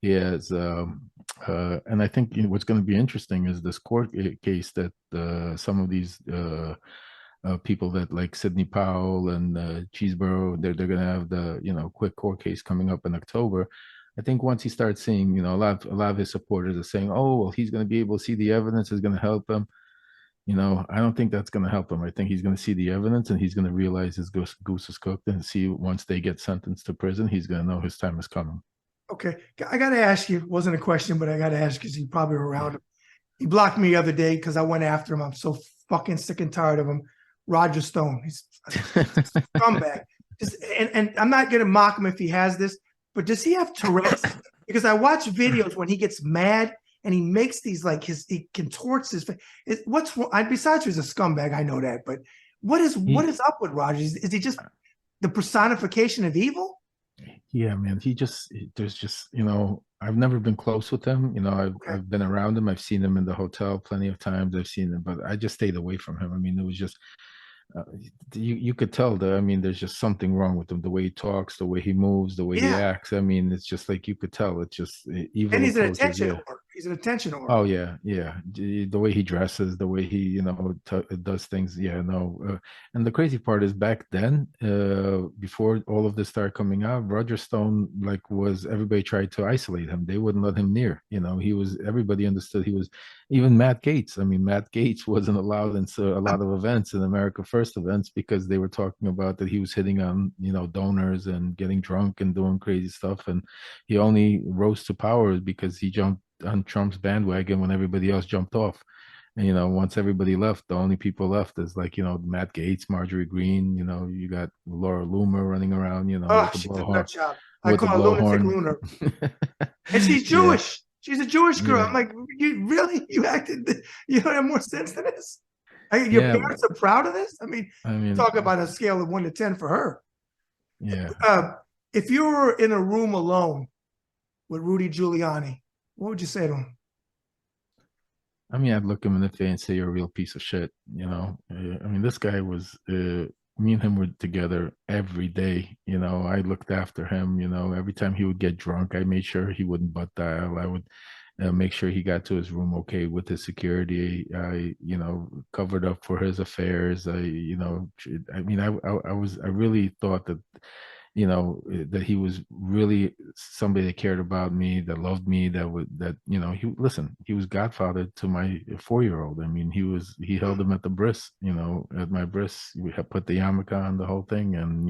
He has, and I think what's going to be interesting is this court case that some of these people that like Sidney Powell and Cheeseborough, they're going to have the quick court case coming up in October. I think once he starts seeing, a lot of his supporters are saying, oh, well, he's going to be able to see the evidence is going to help him. I don't think that's going to help him. I think he's going to see the evidence and he's going to realize his goose is cooked, and see once they get sentenced to prison, he's going to know his time is coming. Okay. I got to ask you, it wasn't a question, but I got to ask because you probably were around him. He blocked me the other day because I went after him. I'm so fucking sick and tired of him. Roger Stone. He's a scumbag. And I'm not gonna mock him if he has this, but does he have Tourette's? Because I watch videos when he gets mad and he makes these like he contorts his face. What's wrong? Besides he's a scumbag, I know that, but what is up with Roger? Is he just the personification of evil? Yeah, man. There's just, I've never been close with him. I've been around him. I've seen him in the hotel plenty of times. I've seen him, but I just stayed away from him. I mean, it was just, uh, you could tell that. I mean, there's just something wrong with him. The way he talks, the way he moves, the way he acts. I mean, it's just like you could tell. It's just evil. And he's an attention whore. He's an attention whore. Oh yeah, yeah. The way he dresses, the way he, does things. Yeah, no. And the crazy part is back then, before all of this started coming out, Roger Stone was everybody tried to isolate him. They wouldn't let him near. Everybody understood he was. Even Matt Gaetz. I mean, Matt Gaetz wasn't allowed in a lot of events in America First events because they were talking about that he was hitting on donors and getting drunk and doing crazy stuff, and he only rose to power because he jumped on Trump's bandwagon when everybody else jumped off. And once everybody left, the only people left is Matt Gaetz, Marjorie Green. You got Laura Loomer running around. Oh, she did a nut job. I call her lunatic lunar. And she's Jewish. Yeah. She's a Jewish girl. Yeah. I'm like, you really? You acted? You don't have more sense than this? Your parents are proud of this? I mean, talk about a scale of 1 to 10 for her. Yeah. If you were in a room alone with Rudy Giuliani, what would you say to him? I mean, I'd look him in the face and say, "You're a real piece of shit." I mean, this guy was. Me and him were together every day. I looked after him. Every time he would get drunk, I made sure he wouldn't butt dial. I would make sure he got to his room okay with his security. I, covered up for his affairs. I really thought that, that he was really somebody that cared about me, that loved me, he was godfather to my 4-year-old. I mean, he held him at the bris, at my bris. We had put the yarmulke on, the whole thing. And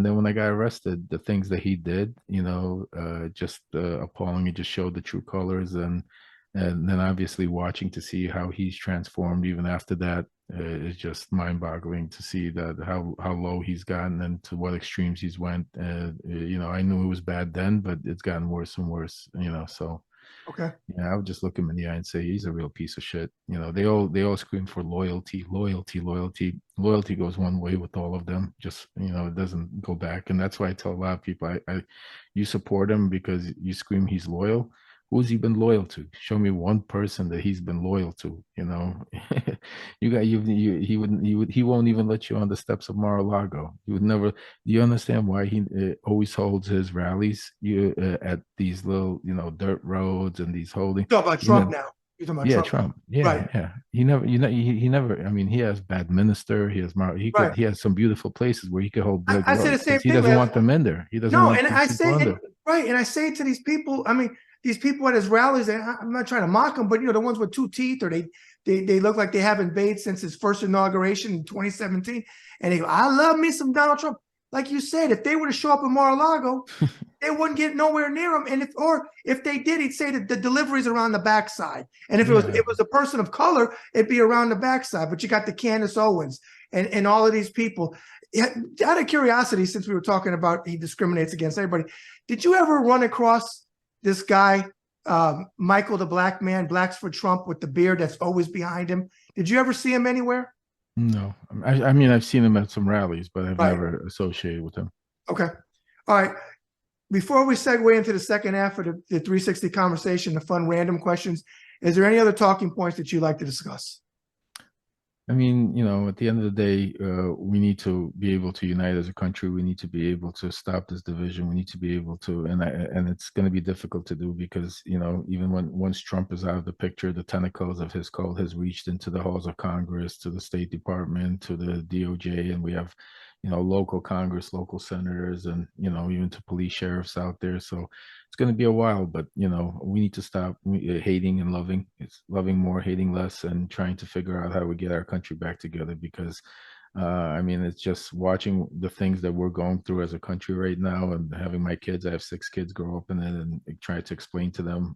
then when I got arrested, the things that he did, just appalling. It just showed the true colors. And then obviously watching to see how he's transformed even after that is just mind-boggling to see that how low he's gotten and to what extremes he's went. I knew it was bad then, but it's gotten worse and worse. So okay, yeah, I would just look him in the eye and say he's a real piece of shit. They all scream for loyalty, loyalty, loyalty. Loyalty goes one way with all of them. Just it doesn't go back, and that's why I tell a lot of people, you support him because you scream he's loyal. Who's he been loyal to? Show me one person that he's been loyal to. He won't even let you on the steps of Mar-a-Lago. He would never. Do you understand why he always holds his rallies at these little dirt roads and these holding? You're talking about Trump now. You're talking about Trump. Yeah, right. Yeah. He never. He never. I mean, he has Badminster. He has He has some beautiful places where he could hold big. I say the same thing. He doesn't want them in there. He doesn't. No, want and I say right, and I say to these people. I mean, these people at his rallies, I'm not trying to mock them, but the ones with 2 teeth, or they look like they haven't bathed since his first inauguration in 2017. And they go, I love me some Donald Trump. Like you said, if they were to show up in Mar-a-Lago, they wouldn't get nowhere near him. And if they did, he'd say that the delivery's around the backside. And if it was a person of color, it'd be around the backside. But you got the Candace Owens and all of these people. Out of curiosity, since we were talking about he discriminates against everybody, did you ever run across this guy, Michael the Black Man, Blacks for Trump, with the beard that's always behind him? Did you ever see him anywhere? No. I mean, I've seen him at some rallies, but I've never associated with him. Okay. All right. Before we segue into the second half of the 360 conversation, the fun random questions, is there any other talking points that you'd like to discuss? I mean, at the end of the day, we need to be able to unite as a country. We need to be able to stop this division. We need to be able to, and it's going to be difficult to do because, even once Trump is out of the picture, the tentacles of his cult has reached into the halls of Congress, to the State Department, to the DOJ, and we have, local Congress, local senators, and, even to police sheriffs out there. So it's going to be a while, but, we need to stop hating and loving. It's loving more, hating less, and trying to figure out how we get our country back together because I mean, it's just watching the things that we're going through as a country right now, and having my kids, I have 6 kids, grow up in it, and try to explain to them,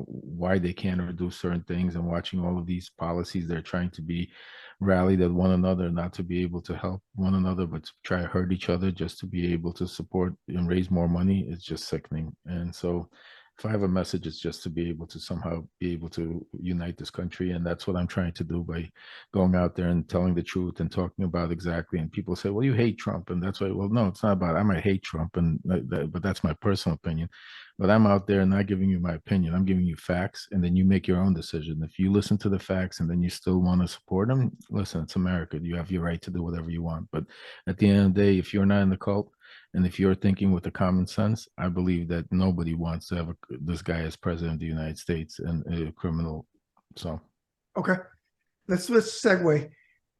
why they can't or do certain things, and watching all of these policies they're trying to be rallied at one another, not to be able to help one another, but to try to hurt each other just to be able to support and raise more money. It's just sickening. And so if I have a message, it's just to be able to somehow be able to unite this country. And that's what I'm trying to do by going out there and telling the truth and talking about exactly. And people say, well, you hate Trump. And that's why, well, no, it's not about, I might hate Trump, but that's my personal opinion. But I'm out there not giving you my opinion. I'm giving you facts, and then you make your own decision. If you listen to the facts and then you still want to support them, listen, it's America. You have your right to do whatever you want. But at the end of the day, if you're not in the cult, and if you're thinking with the common sense, I believe that nobody wants to have this guy as president of the United States and a criminal. So, Okay, let's segue.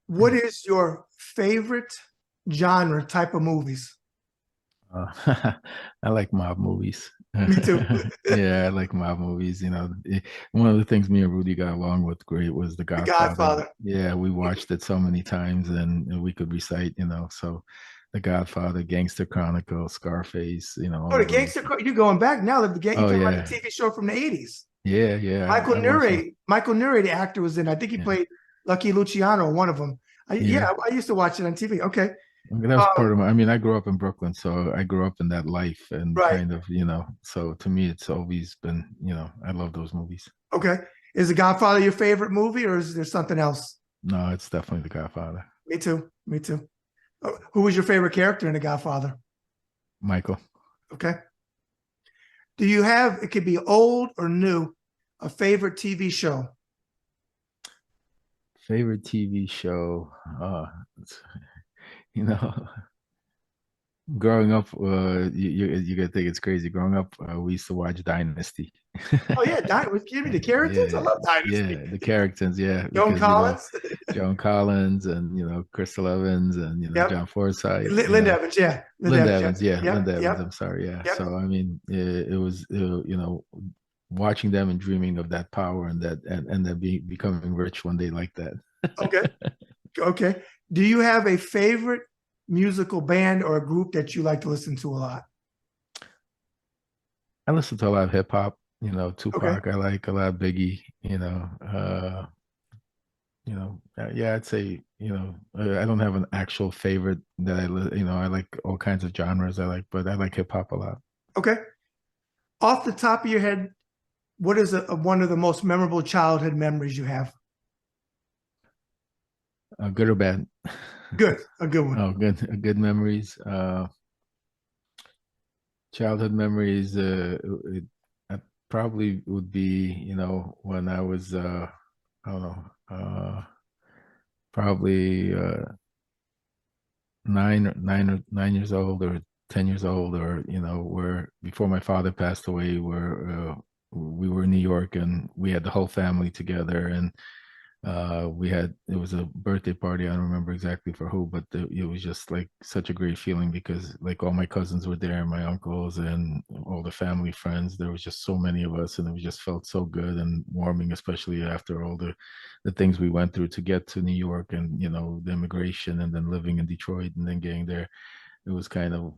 What is your favorite genre type of movies? I like mob movies. Me too. Yeah, I like mob movies. One of the things me and Rudy got along with great was The The Godfather. Godfather. Yeah, we watched it so many times, and we could recite, so The Godfather, Gangster Chronicle, Scarface, Oh, all the of those. Gangster. You're going back now. You Oh talking about the yeah, TV show from the '80s? yeah, yeah. Michael I watched them. Nuri. Michael Nuri, the actor, was in. I think he Yeah, played Lucky Luciano, one of them. yeah. I used to watch it on TV. Okay. I mean, that was Um, part of I mean, I grew up in Brooklyn, so I grew up in that life, and right. kind of, so to me, it's always been, I love those movies. Okay. Is The Godfather your favorite movie, or is there something else? No, it's definitely The Godfather. Me too. Me too. Who was your favorite character in The Godfather? Michael. Okay. Do you have, it could be old or new, a favorite TV show? Favorite TV show? You know, growing up, you gotta think it's crazy. Growing up, we used to watch Dynasty. Oh yeah, give me the characters. I Yeah, love Dynasty. yeah, the characters, yeah, Joan because Collins. Joan Collins and Crystal Evans and Yep. John Forsythe, Linda Evans. Yeah. Linda Yep. Evans, yeah, Yep. Linda Evans. Yep. I'm sorry, yeah. Yep. So I mean, it was watching them and dreaming of that power and that becoming rich one day like that. Okay. Okay. Do you have a favorite musical band or a group that you like to listen to a lot? I listen to a lot of hip hop, Okay. Tupac. I like a lot of Biggie, yeah, I'd say, I don't have an actual favorite that I like all kinds of genres but I like hip hop a lot. Okay. Off the top of your head, what is one of the most memorable childhood memories you have? Good or bad? Good. A good one. Oh, good memories. Childhood memories. It probably would be, when I was, I don't know, probably 9 years old or 10 years old, or where before my father passed away, where we were in New York and we had the whole family together, and it was a birthday party. I don't remember exactly for who, but it was just like such a great feeling because like all my cousins were there, my uncles and all the family friends. There was just so many of us, and it just felt so good and warming, especially after all the things we went through to get to New York, and the immigration, and then living in Detroit, and then getting there. It was kind of,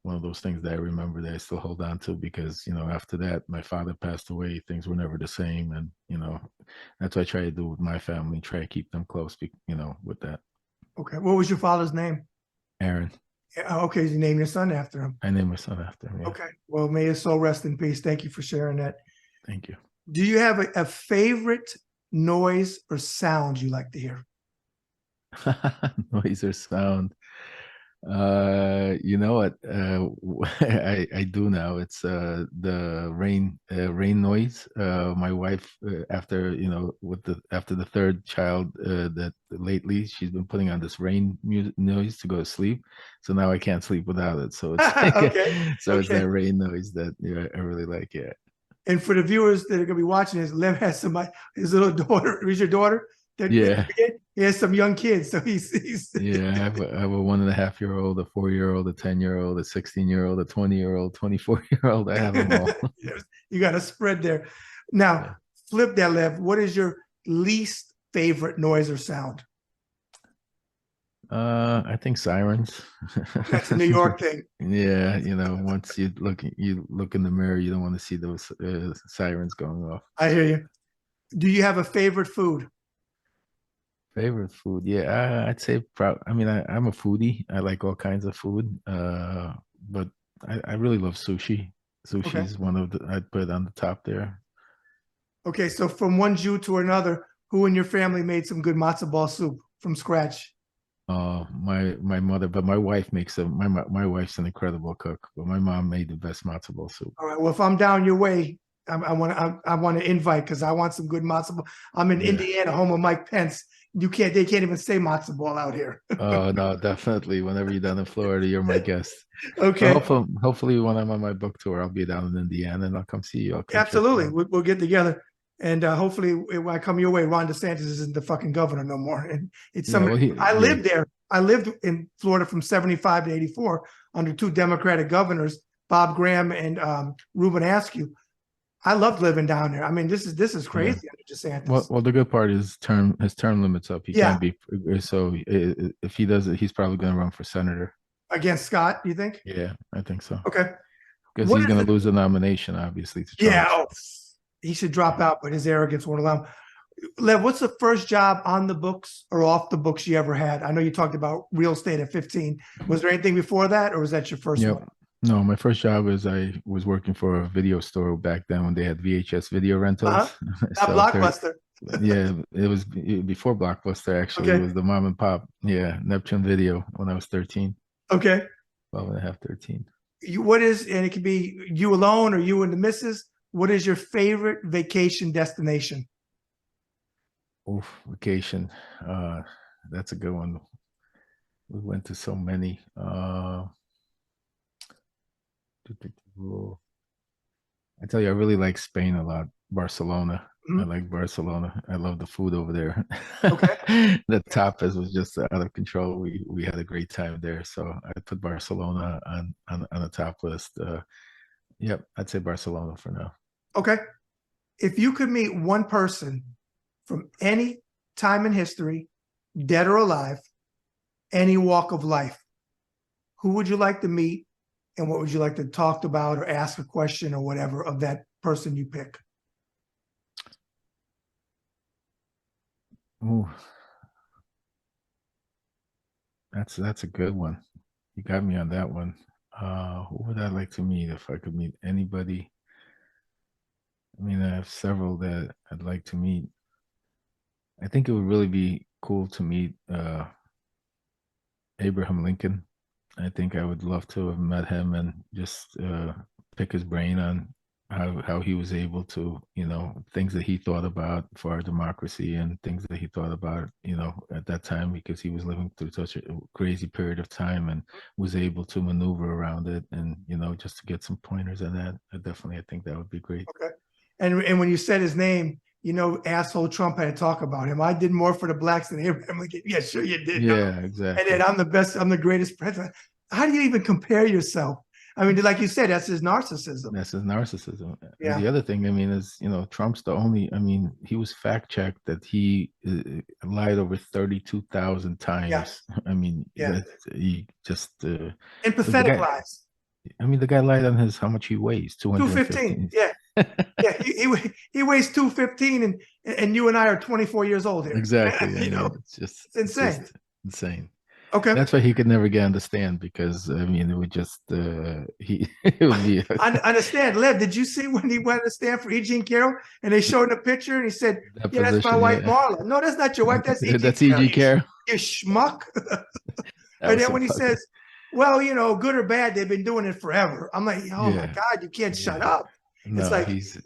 one of those things that I remember that I still hold on to because, after that, my father passed away. Things were never the same. And, that's what I try to do with my family, try to keep them close, with that. Okay. What was your father's name? Aaron. Okay. You named your son after him. I named my son after him. Yeah. Okay. Well, may his soul rest in peace. Thank you for sharing that. Thank you. Do you have a favorite noise or sound you like to hear? Noise or sound? You know what? I do now. It's the rain noise. My wife, after after the third child, that lately she's been putting on this rain noise to go to sleep. So now I can't sleep without it. So it's Okay. so it's that rain noise that I really like. Yeah. And for the viewers that are gonna be watching this, Lev has his little daughter. Is your daughter? Yeah. He has some young kids, so he's Yeah, I have a 1.5-year-old, a 4-year-old, a 10-year-old, a 16-year-old, a 20-year-old, 24-year-old. I have them all. You got a spread there. Now, Yeah. flip that, Lev. What is your least favorite noise or sound? I think sirens. That's a New York thing. Yeah, once you look in the mirror, you don't want to see those sirens going off. I hear you. Do you have a favorite food? Favorite food? Yeah, I'd say I mean, I'm a foodie. I like all kinds of food. But I really love sushi. Sushi Okay. is one of I'd put it on the top there. Okay, so from one Jew to another, who in your family made some good matzo ball soup from scratch? My mother, but my wife makes my wife's an incredible cook, but my mom made the best matzo ball soup. All right. Well, if I'm down your way, I want to invite because I want some good matzo ball. I'm in Yeah. Indiana, home of Mike Pence. They can't even say matzo ball out here. Oh no, definitely. Whenever you're down in Florida, you're my guest. But Okay, hopefully when I'm on my book tour, I'll be down in Indiana and I'll come see you. I'll come check you absolutely. out. We'll get together, and hopefully when I come your way, Ron DeSantis isn't the fucking governor no more. And it's Yeah, well, somebody. I yeah, lived there. I lived in Florida from '75 to '84 under two Democratic governors, Bob Graham and Reuben Askew. I loved living down there. I mean, this is yeah. crazy under DeSantis. Well, the good part is his term limits up. He Yeah, can't be so if he does it, he's probably going to run for senator. against Scott, you think? Yeah, I think so. Okay. Because What he's is going it? to lose the nomination, obviously, to Yeah. Trump. Oh, he should drop out, but his arrogance won't allow him. Lev, what's the first job on the books or off the books you ever had? I know you talked about real estate at 15. Was there anything before that, or was that your first Yep. one? No, my first job is I was working for a video store back then when they had VHS video Uh-huh. rentals. Not So Blockbuster. yeah, it was before Blockbuster actually. It Okay. was the mom and pop, yeah, Neptune Video when I was 13, Okay. 12 and a half, 13. And it could be you alone or you and the missus. What is your favorite vacation destination? Oof, vacation. That's a good one. We went to so many. I tell you, I really like Spain a lot. Barcelona. I Mhm. like Barcelona. I love the food over there. Okay. The tapas was just out of control. We had a great time there. So I put Barcelona on the top list. Yep, I'd say Barcelona for now. Okay. If you could meet one person from any time in history, dead or alive, any walk of life, who would you like to meet and what would you like to talk about or ask a question or whatever of that person you pick? Ooh, that's a good one. You got me on that one. Who would I like to meet if I could meet anybody? I mean, I have several that I'd like to meet. I think it would really be cool to meet Abraham Lincoln. I think I would love to have met him and just pick his brain on how he was able to, things that he thought about for our democracy and things that he thought about, at that time because he was living through such a crazy period of time and was able to maneuver around it and, just to get some pointers on that. I think that would be great. Okay. And when you said his name, asshole Trump had to talk about him. I did more for the blacks than Abraham Lincoln. Yeah, sure you did. Yeah, And exactly. then I'm the best, I'm the greatest president. How do you even compare yourself? I mean, like you said, that's his narcissism. That's his narcissism. Yeah. And the other thing, I mean, is Trump's the only. I mean, he was fact checked that he lied over 32,000 times. Yeah. I mean, Yeah. he just And pathetic lies. I mean, the guy lied on how much he weighs, 215. 215. Yeah. Yeah. He weighs 215, and you and I are 24 years old here. Exactly. I mean, it's insane. It's just insane. Okay. That's why he could never get understand because I mean it would just it would be. I understand, Lev. Did you see when he went to stand for E. Jean Carroll and they showed him a picture and he said, "Yeah, that's my wife, Marla." No, that's not your wife. That's E. That's E. Jean Carroll. You schmuck. And then when he says, "Well, good or bad, they've been doing it forever," I'm like, "Oh my God, you can't shut up." No, it's like he's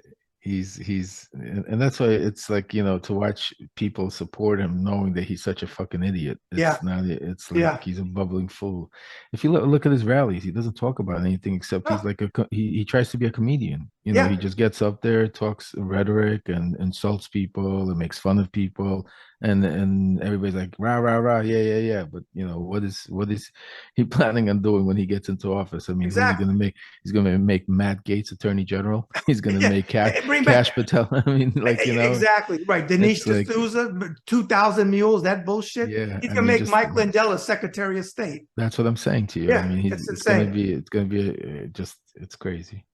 and that's why it's like to watch people support him knowing that he's such a fucking idiot. It's like he's a bubbling fool. If you look at his rallies, he doesn't talk about anything except he's like he tries to be a comedian. He just gets up there, talks rhetoric and insults people and makes fun of people and everybody's like rah rah rah, yeah yeah yeah. But what is he planning on doing when he gets into office? I mean, who's he Exactly. going to make? He's going to make Matt Gates Attorney General. He's going to Yeah. make Cash, Bring back Cash Patel. I mean, like exactly right. Dinesh it's like D'Souza, 2,000 mules, that bullshit. yeah. He's I gonna mean, make just Mike Lindell Secretary of State. that's what I'm saying to you. I Yeah, mean, it's it's going to insane. be just it's crazy.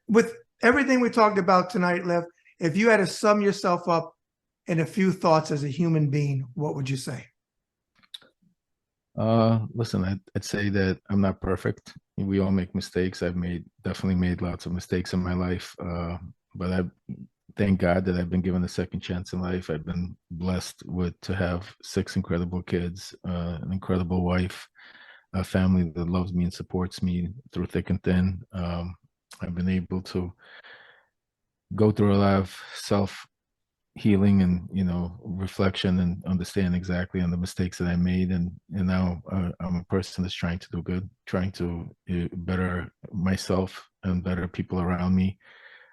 With everything we talked about tonight, Lev, if you had to sum yourself up in a few thoughts as a human being, what would you say? Listen, I'd say that I'm not perfect. We all make mistakes. I've definitely made lots of mistakes in my life. But I thank God that I've been given a second chance in life. I've been blessed to have six incredible kids, an incredible wife, a family that loves me and supports me through thick and thin. I've been able to go through a lot of self healing and reflection and understand exactly on the mistakes that I made, and now I'm a person that's trying to do good, trying to better myself and better people around me.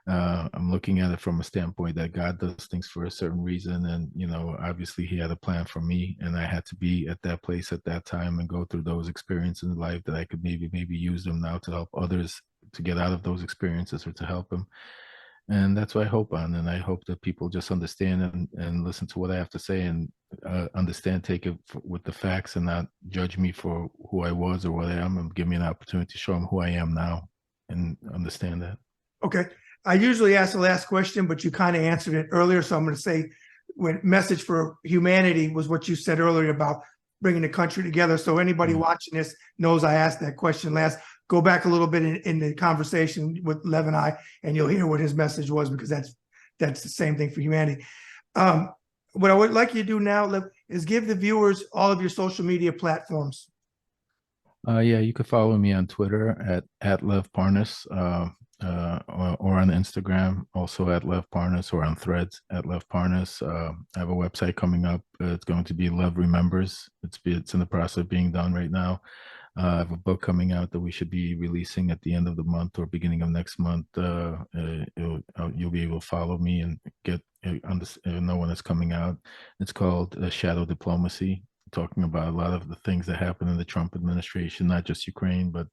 I'm looking at it from a standpoint that God does things for a certain reason, and obviously He had a plan for me, and I had to be at that place at that time and go through those experiences in life that I could maybe use them now to help others to get out of those experiences or to help them. And that's what I hope on, and I hope that people just understand and listen to what I have to say and understand, take it with the facts and not judge me for who I was or what I am, and give me an opportunity to show them who I am now and understand that. Okay. I usually ask the last question, but you kind of answered it earlier. So I'm going to say, when message for humanity was what you said earlier about bringing the country together. So anybody watching this knows I asked that question last. Go back a little bit in the conversation with Lev and I, and you'll hear what his message was, because that's the same thing for humanity. What I would like you to do now, Lev, is give the viewers all of your social media platforms. Yeah, you can follow me on Twitter at Lev Parnas, or on Instagram also at Lev Parnas, or on Threads at Lev Parnas. I have a website coming up. It's going to be Lev Remembers. It's in the process of being done right now. I have a book coming out that we should be releasing at the end of the month or beginning of next month. You'll be able to follow me and know when it's coming out. It's called Shadow Diplomacy, talking about a lot of the things that happened in the Trump administration, not just Ukraine, but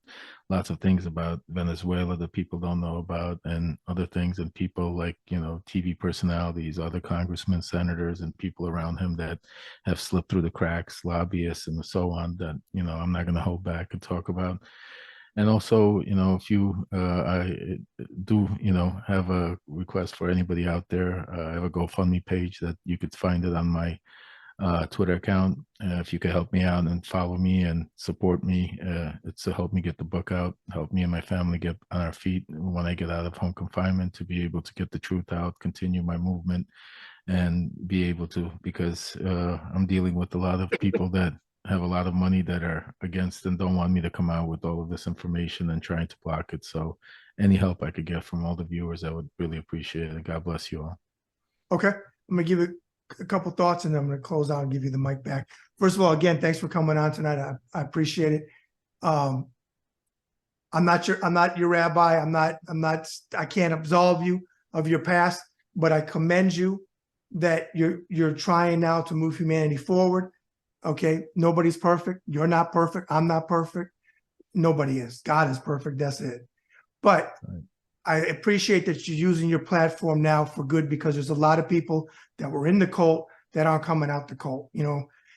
lots of things about Venezuela that people don't know about, and other things, and people like, TV personalities, other congressmen, senators, and people around him that have slipped through the cracks, lobbyists, and so on, that, I'm not going to hold back and talk about. And also, if I do, have a request for anybody out there, I have a GoFundMe page that you could find it on my Twitter account. If you could help me out and follow me and support me, it's to help me get the book out, help me and my family get on our feet when I get out of home confinement, to be able to get the truth out, continue my movement, and be able to, because I'm dealing with a lot of people that have a lot of money that are against and don't want me to come out with all of this information and trying to block it. So any help I could get from all the viewers, I would really appreciate it. God bless you all. Okay. I'm going to give it a couple thoughts, and then I'm going to close out and give you the mic back. First of all, again, thanks for coming on tonight. I appreciate it. I'm not your rabbi. I can't absolve you of your past, but I commend you that you're trying now to move humanity forward. Okay. Nobody's perfect. You're not perfect. I'm not perfect. Nobody is. God is perfect. That's it. But right. I appreciate that you're using your platform now for good, because there's a lot of people that were in the cult that aren't coming out the cult.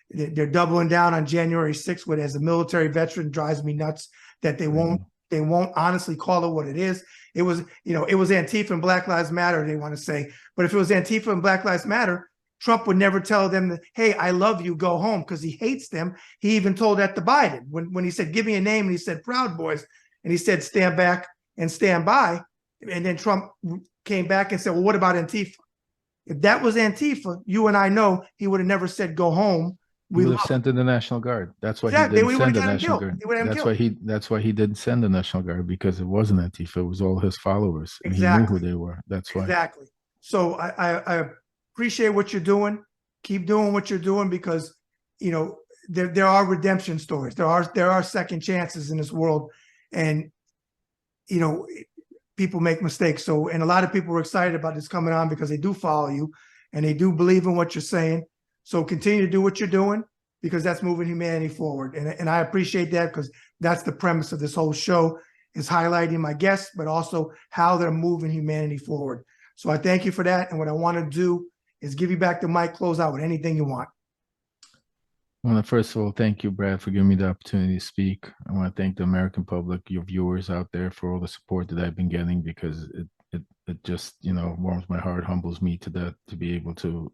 They're doubling down on January 6th, which, as a military veteran, drives me nuts that they won't honestly call it what it is. It was Antifa and Black Lives Matter, they want to say. But if it was Antifa and Black Lives Matter, Trump would never tell them that, hey, I love you, go home, because he hates them. He even told that to Biden when he said, give me a name, and he said, Proud Boys. And he said, stand back and stand by. And then Trump came back and said, well, what about Antifa? If that was Antifa, you and I know he would have never said, go home. We would have sent in the National Guard. That's why he didn't send the National Guard. That's why he didn't send the National Guard, because it wasn't Antifa. It was all his followers. And he knew who they were. That's why. Exactly. So I appreciate what you're doing. Keep doing what you're doing, because, there are redemption stories. There are second chances in this world. And, people make mistakes. And a lot of people were excited about this coming on, because they do follow you and they do believe in what you're saying. So continue to do what you're doing, because that's moving humanity forward. And I appreciate that, because that's the premise of this whole show, is highlighting my guests, but also how they're moving humanity forward. So I thank you for that. And what I want to do is give you back the mic, close out with anything you want. Well, first of all, thank you, Brad, for giving me the opportunity to speak. I want to thank the American public, your viewers out there, for all the support that I've been getting, because it just, warms my heart, humbles me to that, to be able to,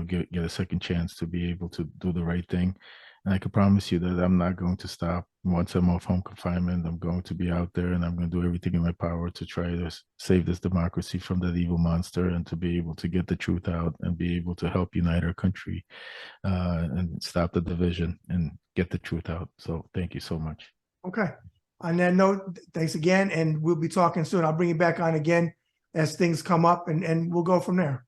get a second chance to be able to do the right thing. And I can promise you that I'm not going to stop. Once I'm off home confinement, I'm going to be out there, and I'm going to do everything in my power to try to save this democracy from that evil monster, and to be able to get the truth out and be able to help unite our country and stop the division and get the truth out. So thank you so much. Okay. On that note, thanks again, and we'll be talking soon. I'll bring you back on again as things come up, and we'll go from there.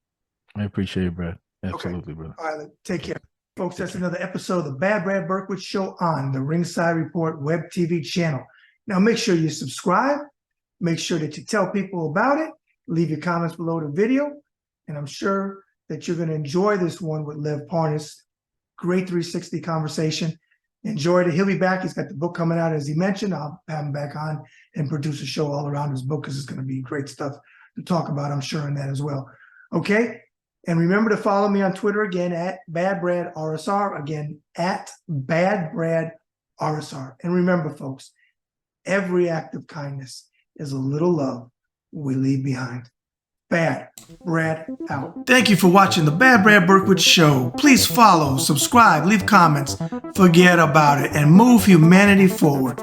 I appreciate it, Brad. Okay. Absolutely, brother. All right, take care. Folks, that's another episode of the Bad Brad Berkwitt Show on the Ringside Report web TV channel. Now, make sure you subscribe. Make sure that you tell people about it. Leave your comments below the video. And I'm sure that you're going to enjoy this one with Lev Parnas. Great 360 conversation. Enjoyed it. He'll be back. He's got the book coming out, as he mentioned. I'll have him back on and produce a show all around his book, because it's going to be great stuff to talk about, I'm sure, in that as well. Okay? And remember to follow me on Twitter again at BadBradRSR. Again, at BadBradRSR. And remember, folks, every act of kindness is a little love we leave behind. Bad Brad out. Thank you for watching the Bad Brad Berkwitt Show. Please follow, subscribe, leave comments, forget about it, and move humanity forward.